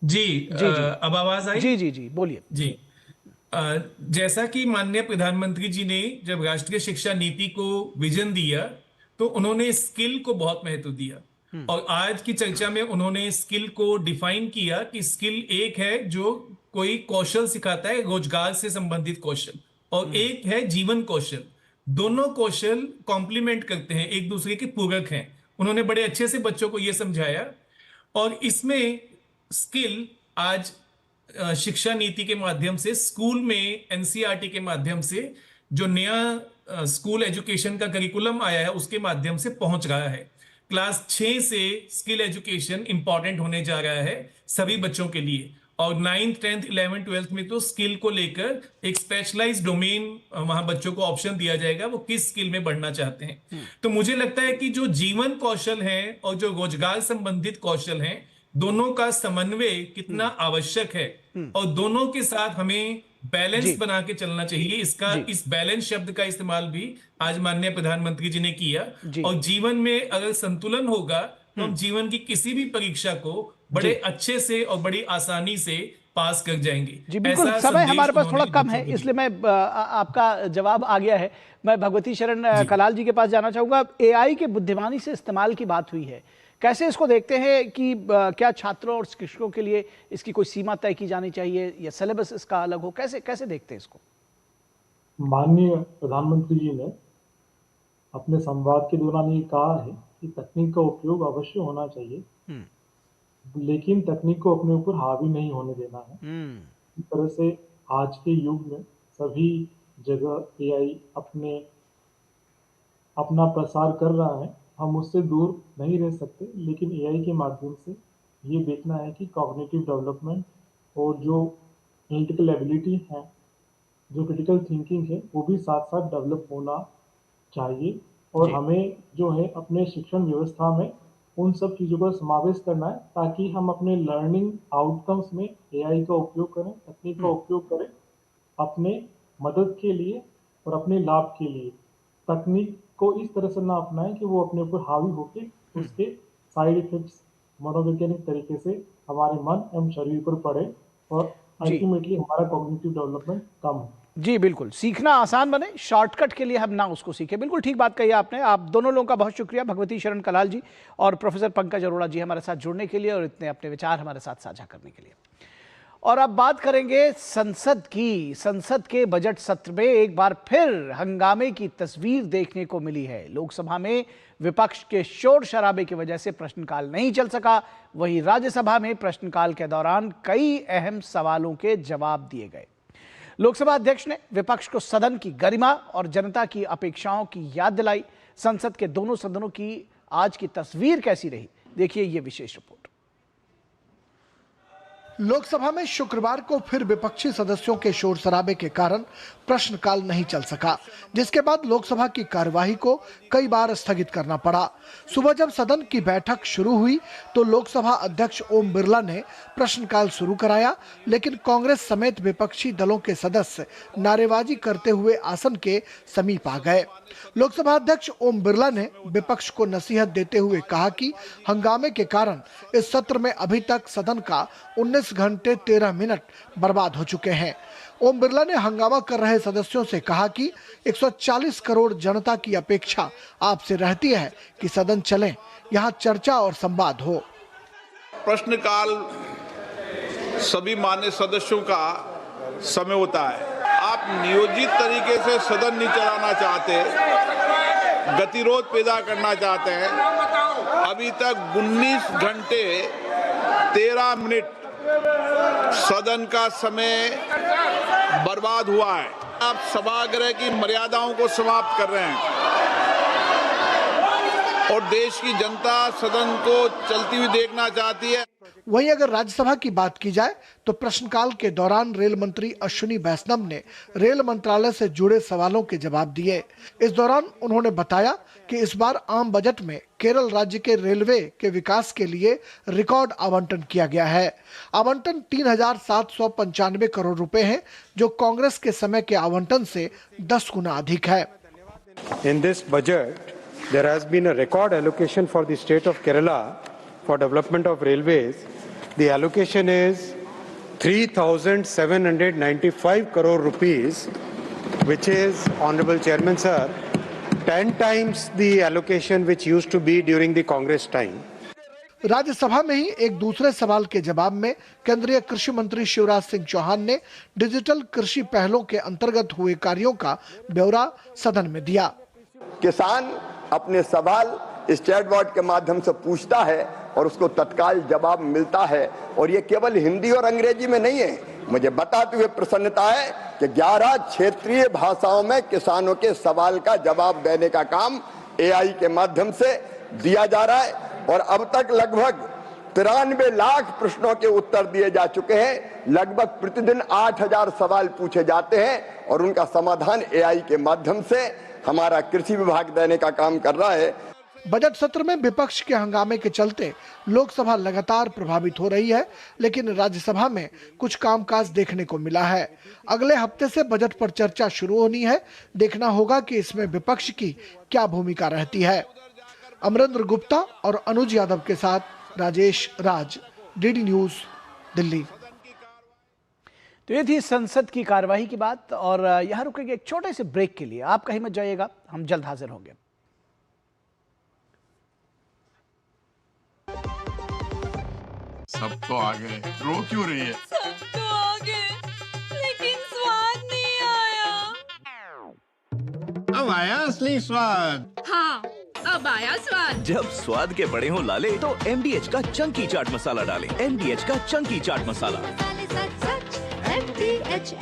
जी, अब आवाज आई? जी जी जी, बोलिए। जी, जैसा कि माननीय प्रधानमंत्री जी ने जब राष्ट्रीय शिक्षा नीति को विजन दिया तो उन्होंने स्किल को बहुत महत्व दिया और आज की चर्चा में उन्होंने स्किल को डिफाइन किया कि स्किल एक है जो कोई कौशल सिखाता है, रोजगार से संबंधित कौशल, और एक है जीवन कौशल। दोनों कौशल कॉम्प्लीमेंट करते हैं, एक दूसरे के पूरक हैं। उन्होंने बड़े अच्छे से बच्चों को यह समझाया और इसमें स्किल आज शिक्षा नीति के माध्यम से, स्कूल में एनसीईआरटी के माध्यम से जो नया स्कूल एजुकेशन का करिकुलम आया है उसके माध्यम से पहुंच रहा है। क्लास 6 से स्किल एजुकेशन इंपॉर्टेंट होने जा रहा है सभी बच्चों के लिए, और 9th 10th 11th 12th में तो स्किल को लेकर एक स्पेशलाइज्ड डोमेन वहां बच्चों को ऑप्शन दिया जाएगा, वो किस स्किल में बढ़ना चाहते हैं। तो मुझे लगता है कि जो जीवन कौशल है और जो रोजगार संबंधित कौशल हैं, दोनों का समन्वय कितना आवश्यक है और दोनों के साथ हमें बैलेंस बना के चलना चाहिए। इसका, इस बैलेंस शब्द का इस्तेमाल भी आज माननीय प्रधानमंत्री जी ने किया। और जीवन में अगर संतुलन होगा तो हम जीवन की किसी भी परीक्षा को बड़े अच्छे से और बड़ी आसानी से पास कर जाएंगे। जी बिल्कुल, समय हमारे पास थोड़ा कम है, इसलिए मैं आपका जवाब आ गया है। मैं भगवती शरण कलाल जी के पास जाना चाहूंगा। एआई के बुद्धिमानी से इस्तेमाल की बात हुई है, कैसे इसको देखते हैं कि क्या छात्रों और शिक्षकों के लिए इसकी कोई सीमा तय की जानी चाहिए या सिलेबस इसका अलग हो? कैसे कैसे देखते हैं इसको? माननीय प्रधानमंत्री जी ने अपने संवाद के दौरान ये कहा है कि तकनीक का उपयोग अवश्य होना चाहिए, लेकिन तकनीक को अपने ऊपर हावी नहीं होने देना है। इस तरह से आज के युग में सभी जगह एआई अपना प्रसार कर रहा है, हम उससे दूर नहीं रह सकते, लेकिन एआई के माध्यम से ये देखना है कि कॉग्निटिव डेवलपमेंट और जो एनालिटिकल एबिलिटी है, जो क्रिटिकल थिंकिंग है, वो भी साथ साथ डेवलप होना चाहिए। और हमें जो है अपने शिक्षण व्यवस्था में उन सब चीज़ों का समावेश करना है, ताकि हम अपने लर्निंग आउटकम्स में एआई का उपयोग करें, तकनीक का उपयोग करें अपने मदद के लिए और अपने लाभ के लिए। तकनीक को इस तरह से ना अपनाएं कि वो अपने ऊपर हावी होकर उसके साइड इफेक्ट्स मनोवैज्ञानिक तरीके से हमारे मन एवं शरीर पर पड़े और अल्टीमेटली हमारा कॉग्निटिव डेवलपमेंट कम हो। जी बिल्कुल, सीखना आसान बने, शॉर्टकट के लिए हम ना उसको सीखें। बिल्कुल ठीक बात कही आपने। आप दोनों लोगों का बहुत शुक्रिया, भगवती शरण कलाल जी और प्रोफेसर पंकज अरोड़ा जी, हमारे साथ जुड़ने के लिए और इतने अपने विचार हमारे साथ साझा करने के लिए। और अब बात करेंगे संसद की। संसद के बजट सत्र में एक बार फिर हंगामे की तस्वीर देखने को मिली है। लोकसभा में विपक्ष के शोर शराबे की वजह से प्रश्नकाल नहीं चल सका, वहीं राज्यसभा में प्रश्नकाल के दौरान कई अहम सवालों के जवाब दिए गए। लोकसभा अध्यक्ष ने विपक्ष को सदन की गरिमा और जनता की अपेक्षाओं की याद दिलाई। संसद के दोनों सदनों की आज की तस्वीर कैसी रही, देखिए ये विशेष रिपोर्ट। लोकसभा में शुक्रवार को फिर विपक्षी सदस्यों के शोर शराबे के कारण प्रश्नकाल नहीं चल सका, जिसके बाद लोकसभा की कार्यवाही को कई बार स्थगित करना पड़ा। सुबह जब सदन की बैठक शुरू हुई तो लोकसभा अध्यक्ष ओम बिरला ने प्रश्नकाल शुरू कराया, लेकिन कांग्रेस समेत विपक्षी दलों के सदस्य नारेबाजी करते हुए आसन के समीप आ गए। लोकसभा अध्यक्ष ओम बिरला ने विपक्ष को नसीहत देते हुए कहा कि हंगामे के कारण इस सत्र में अभी तक सदन का 19 घंटे 13 मिनट बर्बाद हो चुके हैं। ओम बिरला ने हंगामा कर रहे सदस्यों से कहा कि 140 करोड़ जनता की अपेक्षा आपसे रहती है कि सदन चले, यहाँ चर्चा और संवाद हो। प्रश्नकाल सभी मान्य सदस्यों का समय होता है। आप नियोजित तरीके से सदन नहीं चलाना चाहते, गतिरोध पैदा करना चाहते हैं। अभी तक 19 घंटे 13 मिनट सदन का समय बर्बाद हुआ है। आप सभागृह की मर्यादाओं को समाप्त कर रहे हैं और देश की जनता सदन को चलती हुई देखना चाहती है। वहीं अगर राज्यसभा की बात की जाए तो प्रश्नकाल के दौरान रेल मंत्री अश्विनी वैष्णव ने रेल मंत्रालय से जुड़े सवालों के जवाब दिए। इस दौरान उन्होंने बताया कि इस बार आम बजट में केरल राज्य के रेलवे के विकास के लिए रिकॉर्ड आवंटन किया गया है। आवंटन 3,795 करोड़ रुपए है, जो कांग्रेस के समय के आवंटन से 10 गुना अधिक है। In this budget, there has been a record allocation for the state of Kerala for development of railways. The allocation is 3,795 crore rupees, which is, Honorable Chairman Sir, 10 times the allocation which used to be during the Congress time. Rajya Sabha में ही एक दूसरे सवाल के जवाब में केंद्रीय कृषि मंत्री शिवराज सिंह चौहान ने डिजिटल कृषि पहलों के अंतर्गत हुए कार्यों का ब्यौरा सदन में दिया। किसान अपने सवाल स्टेट बोर्ड के माध्यम से पूछता है और उसको तत्काल जवाब मिलता है, और ये केवल हिंदी और अंग्रेजी में नहीं है। मुझे बताते हुए प्रसन्नता है कि 11 क्षेत्रीय भाषाओं में किसानों के सवाल का जवाब देने का काम एआई के माध्यम से दिया जा रहा है, और अब तक लगभग 93 लाख प्रश्नों के उत्तर दिए जा चुके हैं। लगभग प्रतिदिन 8,000 सवाल पूछे जाते हैं और उनका समाधान एआई के माध्यम से हमारा कृषि विभाग देने का काम कर रहा है। बजट सत्र में विपक्ष के हंगामे के चलते लोकसभा लगातार प्रभावित हो रही है, लेकिन राज्यसभा में कुछ कामकाज देखने को मिला है। अगले हफ्ते से बजट पर चर्चा शुरू होनी है, देखना होगा कि इसमें विपक्ष की क्या भूमिका रहती है। अमरेंद्र गुप्ता और अनुज यादव के साथ राजेश राज, डीडी न्यूज, दिल्ली। तो ये थी संसद की कार्यवाही की बात, और यहाँ रुकेंगे एक छोटे से ब्रेक के लिए। आप कहीं मत जाइएगा, हम जल्द हाजिर होंगे। सब तो आ गए, रो क्यों रही है? सब तो आ गए, लेकिन स्वाद नहीं आया। अब आया असली स्वाद। हाँ, अब आया स्वाद। जब स्वाद के बड़े हों लाले तो MDH का चंकी चाट मसाला डालें। MDH का चंकी चाट मसाला। MDH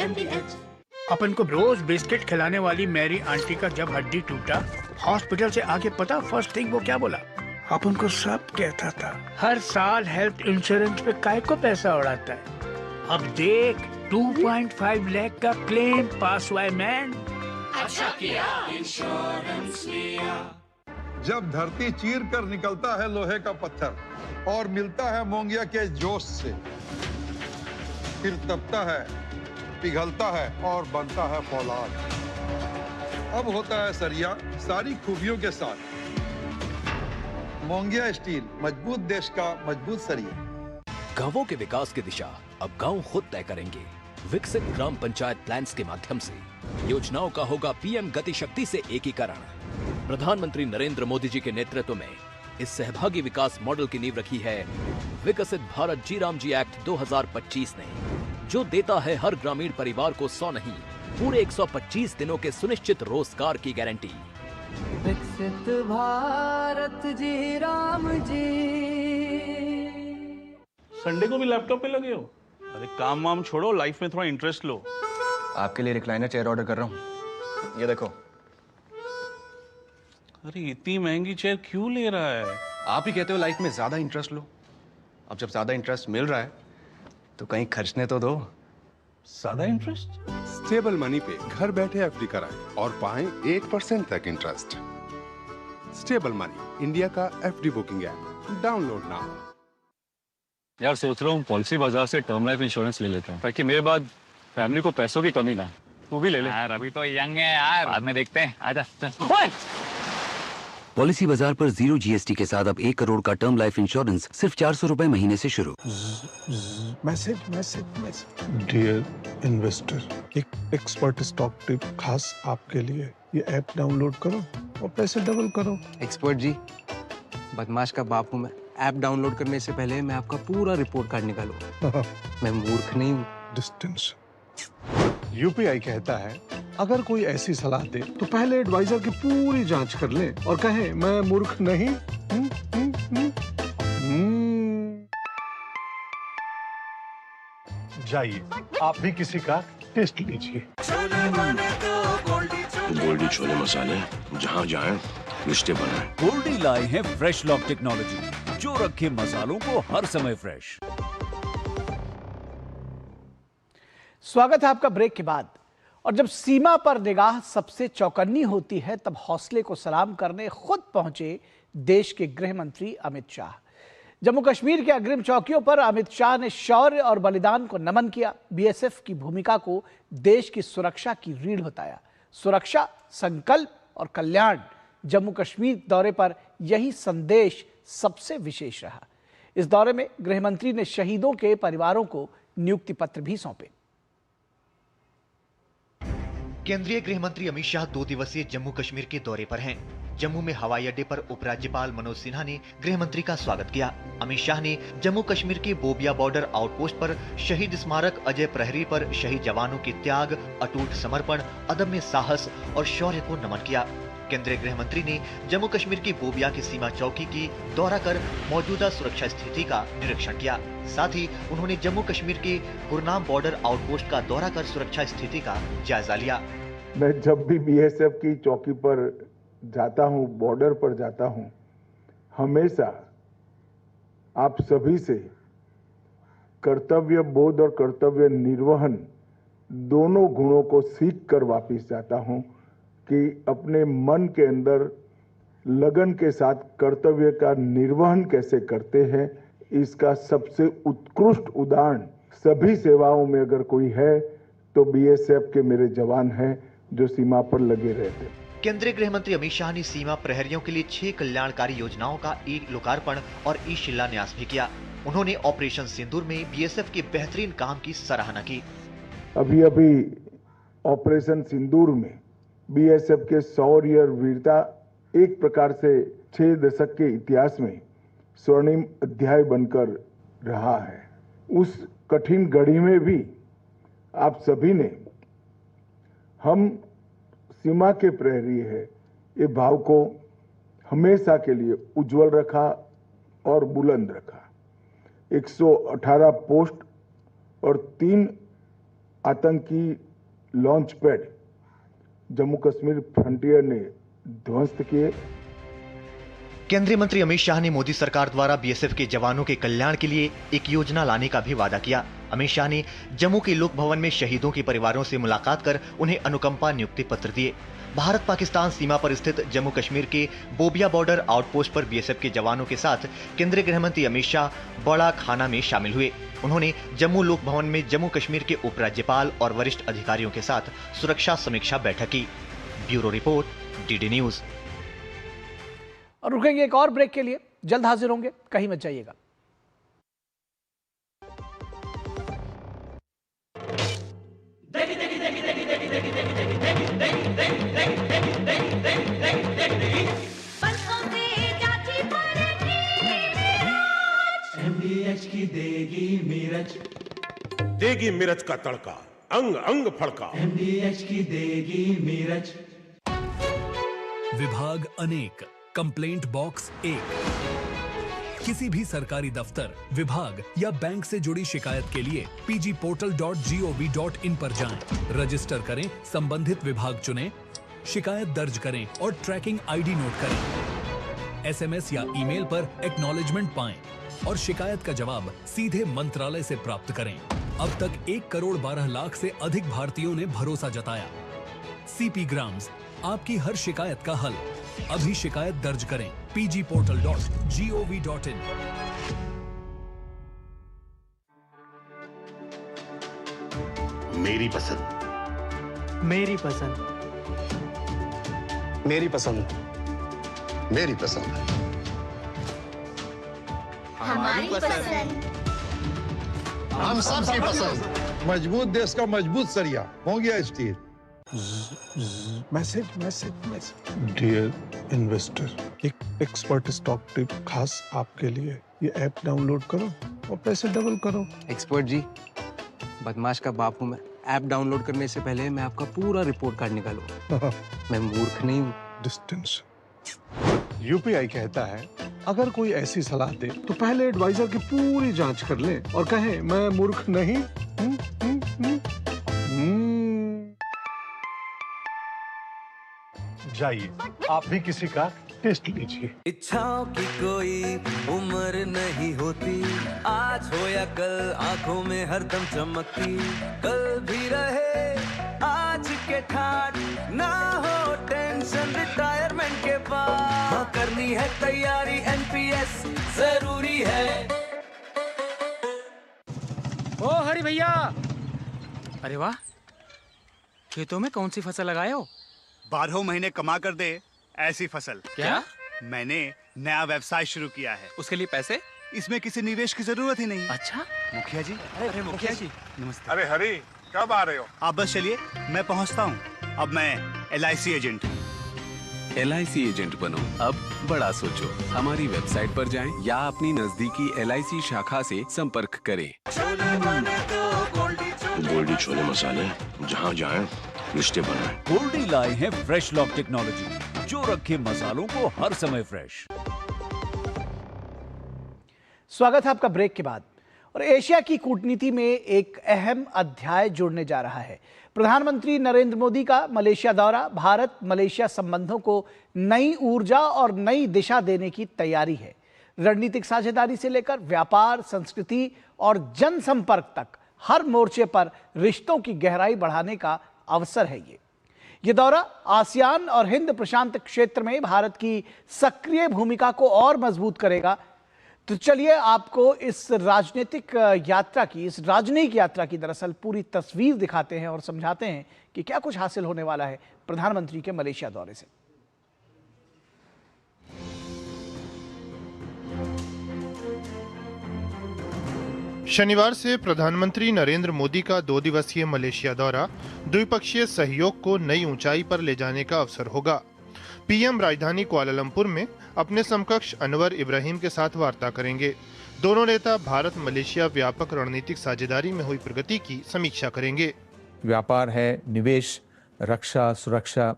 अपन को रोज बिस्किट खिलाने वाली मेरी आंटी का जब हड्डी टूटा, हॉस्पिटल से आके पता फर्स्ट थिंग वो क्या बोला? अपन को सब कहता था हर साल हेल्थ इंश्योरेंस पे काय को पैसा उड़ाता है। अब देख 2.5 लाख का क्लेम पास हुआ है मैन। अच्छा किया इंश्योरेंस लिया। जब धरती चीर कर निकलता है लोहे का पत्थर और मिलता है मोंगिया के जोश से, फिर तपता है, पिघलता है और बनता है फौलाद। अब होता है सरिया सारी खूबियों के साथ। मोंगिया स्टील, मजबूत देश का मजबूत सरिया। गांवों के विकास की दिशा अब गांव खुद तय करेंगे। विकसित ग्राम पंचायत प्लान्स के माध्यम से योजनाओं का होगा पीएम गति शक्ति से एकीकरण। प्रधानमंत्री नरेंद्र मोदी जी के नेतृत्व में इस सहभागी विकास मॉडल की नींव रखी है विकसित भारत जी राम जी एक्ट 2025 ने, जो देता है हर ग्रामीण परिवार को 100 नहीं पूरे 125 दिनों के सुनिश्चित रोजगार की गारंटी। विकसित भारत जी राम जी। संडे को भी लैपटॉप पे लगे हो? अरे काम वाम छोड़ो, लाइफ में थोड़ा इंटरेस्ट लो। आपके लिए रिक्लाइनर चेयर ऑर्डर कर रहा हूँ, ये देखो। अरे इतनी महंगी चेयर क्यों ले रहा है? आप ही कहते हो लाइफ में ज्यादा इंटरेस्ट लो। अब जब ज्यादा इंटरेस्ट मिल रहा है तो कहीं खर्चने तो दो। ज्यादा इंटरेस्ट? स्टेबल मनी पे घर बैठे एफडी कराएं और पाएं 8% तक इंटरेस्ट। स्टेबल मनी, इंडिया का FD booking app, download now. यार सोच रहा हूँ पॉलिसी बाजार से टर्म लाइफ इंश्योरेंस ले लेता हूँ, ताकि मेरे बाद फैमिली को पैसों की कमी ना। तू भी ले ले यार, अभी तो यंग है यार, बाद में देखते हैं। आजा चल। पॉलिसी बाजार पर 0 GST के साथ अब 1 करोड़ का टर्म लाइफ इंश्योरेंस सिर्फ 400 रुपए महीने से शुरू। Message message message. Dear investor, एक एक्सपर्ट स्टॉक टिप खास आपके लिए। ये ऐप डाउनलोड करो और पैसे डबल करो। एक्सपर्ट जी, बदमाश का बाप हूँ मैं। ऐप डाउनलोड करने से पहले मैं आपका पूरा रिपोर्ट कार्ड निकालूं। मैं मूर्ख नहीं हूँ। डिस्टेंस। यूपीआई कहता है अगर कोई ऐसी सलाह दे तो पहले एडवाइजर की पूरी जांच कर ले और कहे मैं मूर्ख नहीं। जाइए आप भी किसी का टेस्ट लीजिए। गोल्डी छोले मसाले, जहाँ जाए रिश्ते बनाए। गोल्डी लाए हैं फ्रेश लॉक टेक्नोलॉजी, जो रखे मसालों को हर समय फ्रेश। स्वागत है आपका ब्रेक के बाद। और जब सीमा पर निगाह सबसे चौकन्नी होती है, तब हौसले को सलाम करने खुद पहुंचे देश के गृह मंत्री अमित शाह। जम्मू कश्मीर के अग्रिम चौकियों पर अमित शाह ने शौर्य और बलिदान को नमन किया। बीएसएफ की भूमिका को देश की सुरक्षा की रीढ़ बताया। सुरक्षा, संकल्प और कल्याण। जम्मू कश्मीर दौरे पर यही संदेश सबसे विशेष रहा। इस दौरे में गृह मंत्री ने शहीदों के परिवारों को नियुक्ति पत्र भी सौंपे। केंद्रीय गृह मंत्री अमित शाह 2 दिवसीय जम्मू कश्मीर के दौरे पर हैं। जम्मू में हवाई अड्डे पर उपराज्यपाल मनोज सिन्हा ने गृह मंत्री का स्वागत किया। अमित शाह ने जम्मू कश्मीर के बोबिया बॉर्डर आउटपोस्ट पर शहीद स्मारक अजय प्रहरी पर शहीद जवानों के त्याग, अटूट समर्पण, अदम्य साहस और शौर्य को नमन किया। केंद्रीय गृह मंत्री ने जम्मू कश्मीर की बोबिया की सीमा चौकी की दौरा कर मौजूदा सुरक्षा स्थिति का निरीक्षण किया। साथ ही उन्होंने जम्मू कश्मीर के गुरनाम बॉर्डर आउटपोस्ट का दौरा कर सुरक्षा स्थिति का जायजा लिया। मैं जब भी बीएसएफ की चौकी पर जाता हूं, बॉर्डर पर जाता हूं, हमेशा आप सभी से कर्तव्य बोध और कर्तव्य निर्वहन दोनों गुणों को सीख कर वापिस जाता हूं कि अपने मन के अंदर लगन के साथ कर्तव्य का निर्वहन कैसे करते हैं। इसका सबसे उत्कृष्ट उदाहरण सभी सेवाओं में अगर कोई है तो बीएसएफ के मेरे जवान हैं जो सीमा पर लगे रहते हैं। केंद्रीय गृह मंत्री अमित शाह ने सीमा प्रहरियों के लिए 6 कल्याणकारी योजनाओं का लोकार्पण और शिलान्यास भी किया। उन्होंने ऑपरेशन सिंदूर में बीएसएफ के बेहतरीन काम की सराहना की। अभी अभी ऑपरेशन सिंदूर में बीएसएफ के शौर्य और वीरता एक प्रकार से 6 दशक के इतिहास में स्वर्णिम अध्याय बनकर रहा है। उस कठिन घड़ी में भी आप सभी ने हम सीमा के प्रहरी है ये भाव को हमेशा के लिए उज्जवल रखा और बुलंद रखा। 118 पोस्ट और 3 आतंकी launch pad Jammu Kashmir frontier ने ध्वस्त किए। केंद्रीय मंत्री अमित शाह ने मोदी सरकार द्वारा बीएसएफ के जवानों के कल्याण के लिए एक योजना लाने का भी वादा किया। अमित शाह ने जम्मू के लोक भवन में शहीदों के परिवारों से मुलाकात कर उन्हें अनुकंपा नियुक्ति पत्र दिए। भारत पाकिस्तान सीमा पर स्थित जम्मू कश्मीर के बोबिया बॉर्डर आउटपोस्ट पर बीएसएफ के जवानों के साथ केंद्रीय गृह मंत्री अमित शाह बड़ा खाना में शामिल हुए। उन्होंने जम्मू लोक भवन में जम्मू कश्मीर के उपराज्यपाल और वरिष्ठ अधिकारियों के साथ सुरक्षा समीक्षा बैठक की। Bureau report, DD news. और रुकेंगे एक और ब्रेक के लिए, जल्द हाजिर होंगे, कहीं मत जाइएगा। MDH की देगी मिर्च, देगी मिर्च का तड़का, अंग अंग फड़का। MDH की देगी मिर्च। विभाग अनेक, कंप्लेंट बॉक्स 1। किसी भी सरकारी दफ्तर, विभाग या बैंक से जुड़ी शिकायत के लिए pgportal.gov.in पर जाएं, रजिस्टर करें, संबंधित विभाग चुनें, शिकायत दर्ज करें और ट्रैकिंग आईडी नोट करें। एसएमएस या ईमेल पर एक्नॉलेजमेंट पाएं और शिकायत का जवाब सीधे मंत्रालय से प्राप्त करें। अब तक 1 करोड़ 12 लाख से अधिक भारतीयों ने भरोसा जताया। सीपी ग्राम्स, आपकी हर शिकायत का हल। अभी शिकायत दर्ज करें pgportal.gov.in। मेरी पसंद, मेरी पसंद, मेरी पसंद, मेरी पसंद, हमारी पसंद, हम सबकी पसंद। मजबूत देश का मजबूत सरिया हो गया steel. Message message message. Dear investor, एक एक्सपर्ट स्टॉक टिप खास आपके लिए। ये ऐप डाउनलोड करो और पैसे डबल करो। एक्सपर्ट जी, बदमाश का बाप हूं मैं। ऐप डाउनलोड करने से पहले मैं आपका पूरा रिपोर्ट कार्ड निकालूं। मैं मूर्ख नहीं हूँ। डिस्टेंस। यूपीआई कहता है अगर कोई ऐसी सलाह दे तो पहले एडवाइजर की पूरी जांच कर ले और कहे मैं मूर्ख नहीं। जाइए, आप भी किसी का टेस्ट लीजिए। इच्छाओं की कोई उम्र नहीं होती, आज हो या कल आंखों में हरदम चमकती। कल भी रहे आज के ठाट, ना हो टेंशन रिटायरमेंट के बाद। हाँ, करनी है तैयारी, एनपीएस जरूरी है। ओ हरी भैया, अरे वाह, खेतों में कौन सी फसल लगाए हो? 12 महीने कमा कर दे ऐसी फसल। क्या? मैंने नया व्यवसाय शुरू किया है। उसके लिए पैसे? इसमें किसी निवेश की जरूरत ही नहीं। अच्छा मुखिया जी। अरे मुखिया जी, नमस्ते। अरे हरी, कब आ रहे हो? आप बस चलिए, मैं पहुंचता हूं। अब मैं LIC एजेंट हूं। LIC एजेंट बनो, अब बड़ा सोचो। हमारी वेबसाइट पर जाएं या अपनी नजदीकी LIC शाखा से संपर्क करें। गोल्डी छोले मसाले, जहाँ जाएं रिश्ते बनाएं। गोल्डी लाए हैं फ्रेश लॉक टेक्नोलॉजी, जो रखे मसालों को हर समय फ्रेश। स्वागत है आपका ब्रेक के बाद। और एशिया की कूटनीति में एक अहम अध्याय जुड़ने जा रहा है। प्रधानमंत्री नरेंद्र मोदी का मलेशिया दौरा भारत मलेशिया संबंधों को नई ऊर्जा और नई दिशा देने की तैयारी है। रणनीतिक साझेदारी से लेकर व्यापार, संस्कृति और जनसंपर्क तक हर मोर्चे पर रिश्तों की गहराई बढ़ाने का अवसर है। ये दौरा आसियान और हिंद प्रशांत क्षेत्र में भारत की सक्रिय भूमिका को और मजबूत करेगा। तो चलिए आपको इस राजनीतिक यात्रा की, इस राजनयिक यात्रा की दरअसल पूरी तस्वीर दिखाते हैं और समझाते हैं कि क्या कुछ हासिल होने वाला है प्रधानमंत्री के मलेशिया दौरे से। शनिवार से प्रधानमंत्री नरेंद्र मोदी का 2 दिवसीय मलेशिया दौरा द्विपक्षीय सहयोग को नई ऊंचाई पर ले जाने का अवसर होगा। पीएम राजधानी कुआलालंपुर में अपने समकक्ष अनवर इब्राहिम के साथ वार्ता करेंगे। दोनों नेता भारत मलेशिया व्यापक रणनीतिक साझेदारी में हुई प्रगति की समीक्षा करेंगे। व्यापार है, निवेश, रक्षा, सुरक्षा,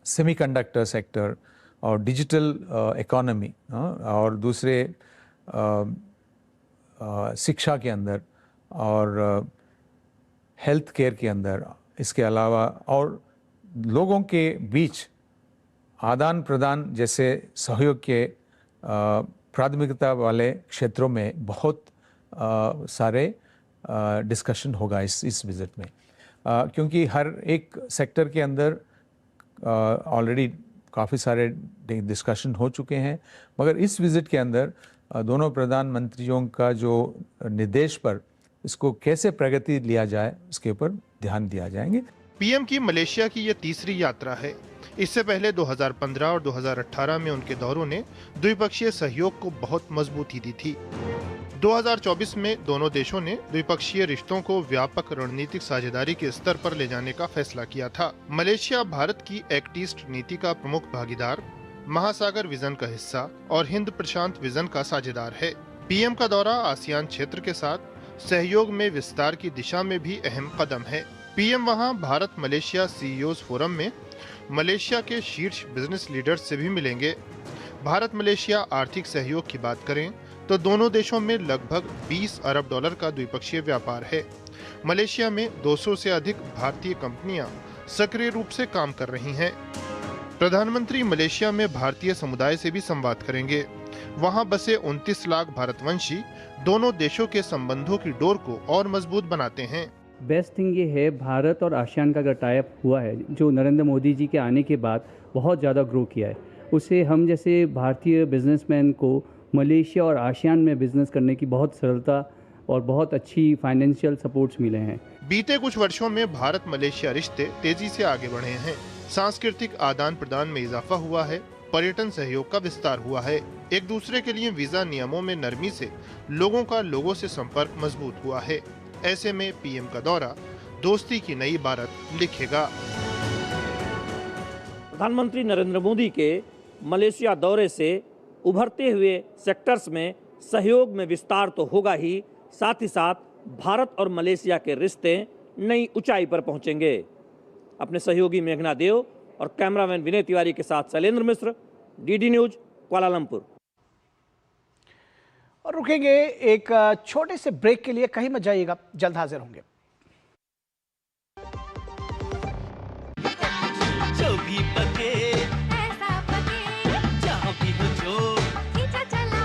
सेमीकंडक्टर सेक्टर और डिजिटल इकोनॉमी और दूसरे शिक्षा के अंदर और हेल्थ केयर के अंदर, इसके अलावा और लोगों के बीच आदान प्रदान जैसे सहयोग के प्राथमिकता वाले क्षेत्रों में बहुत सारे डिस्कशन होगा इस विज़िट में, क्योंकि हर एक सेक्टर के अंदर ऑलरेडी काफ़ी सारे डिस्कशन हो चुके हैं, मगर इस विज़िट के अंदर दोनों प्रधानमंत्रियों का जो निर्देश पर इसको कैसे प्रगति लिया जाए उसके ऊपर ध्यान दिया जाएंगे। पीएम की मलेशिया की ये तीसरी यात्रा है। इससे पहले 2015 और 2018 में उनके दौरों ने द्विपक्षीय सहयोग को बहुत मजबूती दी थी। 2024 में दोनों देशों ने द्विपक्षीय रिश्तों को व्यापक रणनीतिक साझेदारी के स्तर पर ले जाने का फैसला किया था। मलेशिया भारत की एक्ट ईस्ट नीति का प्रमुख भागीदार, महासागर विजन का हिस्सा और हिंद प्रशांत विजन का साझेदार है। पीएम का दौरा आसियान क्षेत्र के साथ सहयोग में विस्तार की दिशा में भी अहम कदम है। पीएम वहां भारत मलेशिया सीईओज फोरम में मलेशिया के शीर्ष बिजनेस लीडर्स से भी मिलेंगे। भारत मलेशिया आर्थिक सहयोग की बात करें तो दोनों देशों में लगभग 20 अरब डॉलर का द्विपक्षीय व्यापार है। मलेशिया में 200 से अधिक भारतीय कंपनियां सक्रिय रूप से काम कर रही हैं। प्रधानमंत्री मलेशिया में भारतीय समुदाय से भी संवाद करेंगे। वहां बसे 29 लाख भारतवंशी दोनों देशों के संबंधों की डोर को और मजबूत बनाते हैं। बेस्ट थिंग ये है, भारत और आसियान का अगर टाइप हुआ है जो नरेंद्र मोदी जी के आने के बाद बहुत ज़्यादा ग्रो किया है, उससे हम जैसे भारतीय बिजनेसमैन को मलेशिया और आसियान में बिजनेस करने की बहुत सरलता और बहुत अच्छी फाइनेंशियल सपोर्ट्स मिले हैं। बीते कुछ वर्षों में भारत मलेशिया रिश्ते तेजी से आगे बढ़े हैं। सांस्कृतिक आदान प्रदान में इजाफा हुआ है, पर्यटन सहयोग का विस्तार हुआ है। एक दूसरे के लिए वीजा नियमों में नरमी से लोगों से संपर्क मजबूत हुआ है। ऐसे में पीएम का दौरा दोस्ती की नई इबारत लिखेगा। प्रधानमंत्री नरेंद्र मोदी के मलेशिया दौरे से उभरते हुए सेक्टर्स में सहयोग में विस्तार तो होगा ही, साथ ही साथ भारत और मलेशिया के रिश्ते नई ऊंचाई पर पहुंचेंगे। अपने सहयोगी मेघना देव और कैमरामैन विनय तिवारी के साथ शैलेंद्र मिश्र, डीडी न्यूज, कुआलालंपुर। और रुकेंगे एक छोटे से ब्रेक के लिए, कहीं मत जाइएगा, जल्द हाजिर होंगे। जो भी पके ऐसा पके, जहाँ भी हो जो खींचा चला,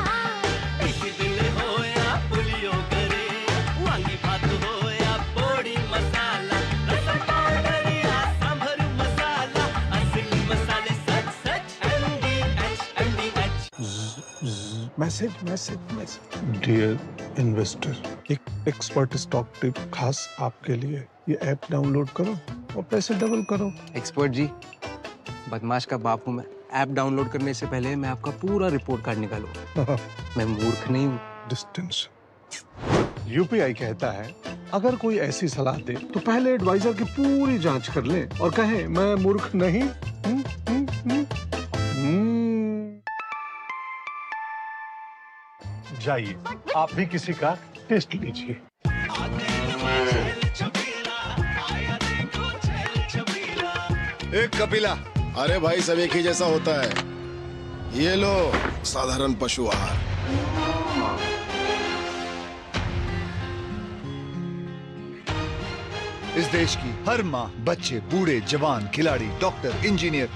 इसी दिल हो या पुलियो करे, वांगी भात हो या पोड़ी मसाला, रसम पाउडर या सांभर मसाला, असली मसाले सच सच MDH। मैसेज डियर इन्वेस्टर, एक एक्सपर्ट स्टॉक टिप खास आपके लिए। ये ऐप डाउनलोड करो और पैसे डबल करो। एक्सपर्ट जी, बदमाश का बाप हूँ मैं। ऐप डाउनलोड करने से पहले मैं आपका पूरा रिपोर्ट कार्ड निकालूं। मैं मूर्ख नहीं हूँ। डिस्टेंस। यूपीआई कहता है अगर कोई ऐसी सलाह दे तो पहले एडवाइजर की पूरी जांच कर ले और कहे मैं मूर्ख नहीं। जाइए, आप भी किसी का टेस्ट लीजिए। एक कपिला, अरे भाई सब एक ही जैसा होता है। ये लो साधारण पशु आहार। इस देश की हर माँ, बच्चे, बूढ़े, जवान, खिलाड़ी, डॉक्टर, इंजीनियर,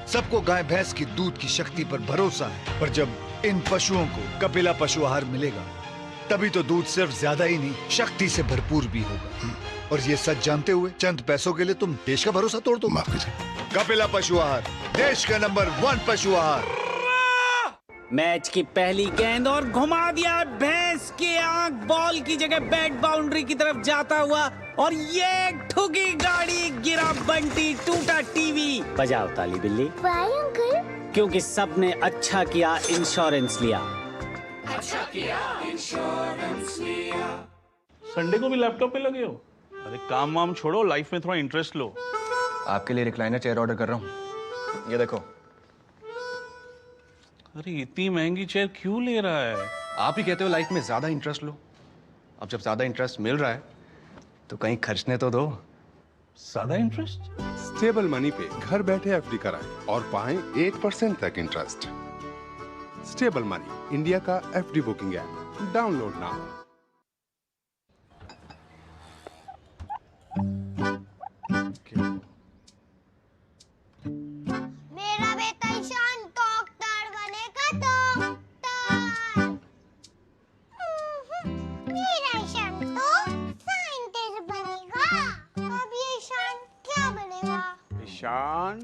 सबको गाय भैंस की दूध की शक्ति पर भरोसा है। पर जब इन पशुओं को कपिला पशु आहार मिलेगा, तभी तो दूध सिर्फ ज्यादा ही नहीं, शक्ति से भरपूर भी होगा। और ये सच जानते हुए चंद पैसों के लिए तुम देश का भरोसा तोड़ दो। कपिला पशु आहार, देश का नंबर 1 पशु आहार। मैच की पहली गेंद और घुमा दिया भैंस की आंख, बॉल की जगह बैट बाउंड्री की तरफ जाता हुआ, और ये ठुकी गाड़ी, गिरा बंटी, टूटा टीवी। बजाओ ताली बिल्ली। क्योंकि सबने अच्छा किया इंश्योरेंस लिया। अच्छा किया इंश्योरेंस लिया। संडे को भी लैपटॉप पे लगे हो? अरे काम वाम छोड़ो, लाइफ में थोड़ा इंटरेस्ट लो। आपके लिए रिक्लाइनर चेयर ऑर्डर कर रहा हूँ, ये देखो। अरे इतनी महंगी चेयर क्यों ले रहा है? आप ही कहते हो लाइफ में ज्यादा इंटरेस्ट लो। अब जब ज्यादा इंटरेस्ट मिल रहा है तो कहीं खर्चने तो दो। ज्यादा इंटरेस्ट? स्टेबल मनी पे घर बैठे एफडी कराएं और पाएं 8% तक इंटरेस्ट। स्टेबल मनी, इंडिया का FD booking app, download now. Ishan.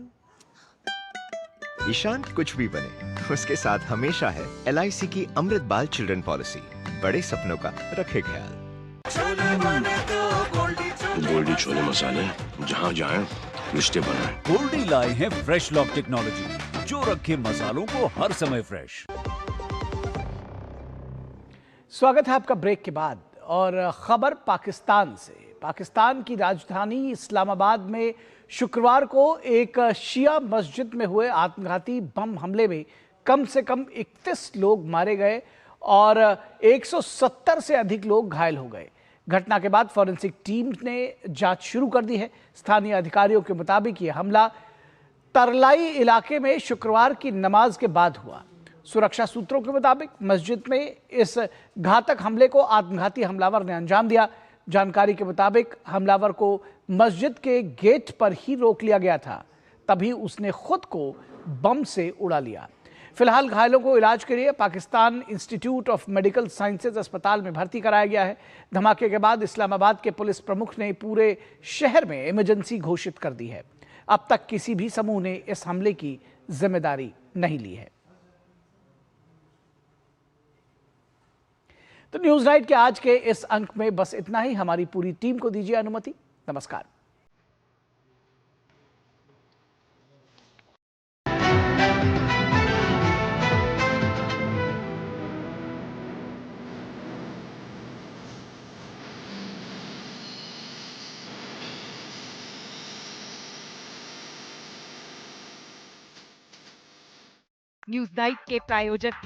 Ishan कुछ भी बने, उसके साथ हमेशा है LIC की अमृत बाल चिल्ड्रन पॉलिसी। बड़े सपनों का रखे ख्याल। गोल्डी छोले मसाले, जहाँ जाए रिश्ते बनाए। गोल्डी लाए हैं फ्रेश लॉक टेक्नोलॉजी, जो रखे मसालों को हर समय फ्रेश। स्वागत है आपका ब्रेक के बाद और खबर पाकिस्तान से। पाकिस्तान की राजधानी इस्लामाबाद में शुक्रवार को एक शिया मस्जिद में हुए आत्मघाती बम हमले में कम से कम 31 लोग मारे गए और 170 से अधिक लोग घायल हो गए। घटना के बाद फॉरेंसिक टीम ने जांच शुरू कर दी है। स्थानीय अधिकारियों के मुताबिक यह हमला तरलाई इलाके में शुक्रवार की नमाज के बाद हुआ। सुरक्षा सूत्रों के मुताबिक मस्जिद में इस घातक हमले को आत्मघाती हमलावर ने अंजाम दिया। जानकारी के मुताबिक हमलावर को मस्जिद के गेट पर ही रोक लिया गया था, तभी उसने खुद को बम से उड़ा लिया। फिलहाल घायलों को इलाज के लिए Pakistan institute of medical sciences अस्पताल में भर्ती कराया गया है। धमाके के बाद इस्लामाबाद के पुलिस प्रमुख ने पूरे शहर में इमरजेंसी घोषित कर दी है। अब तक किसी भी समूह ने इस हमले की जिम्मेदारी नहीं ली है। तो न्यूज नाइट के आज के इस अंक में बस इतना ही। हमारी पूरी टीम को दीजिए अनुमति। नमस्कार। न्यूज नाइट के प्रायोजक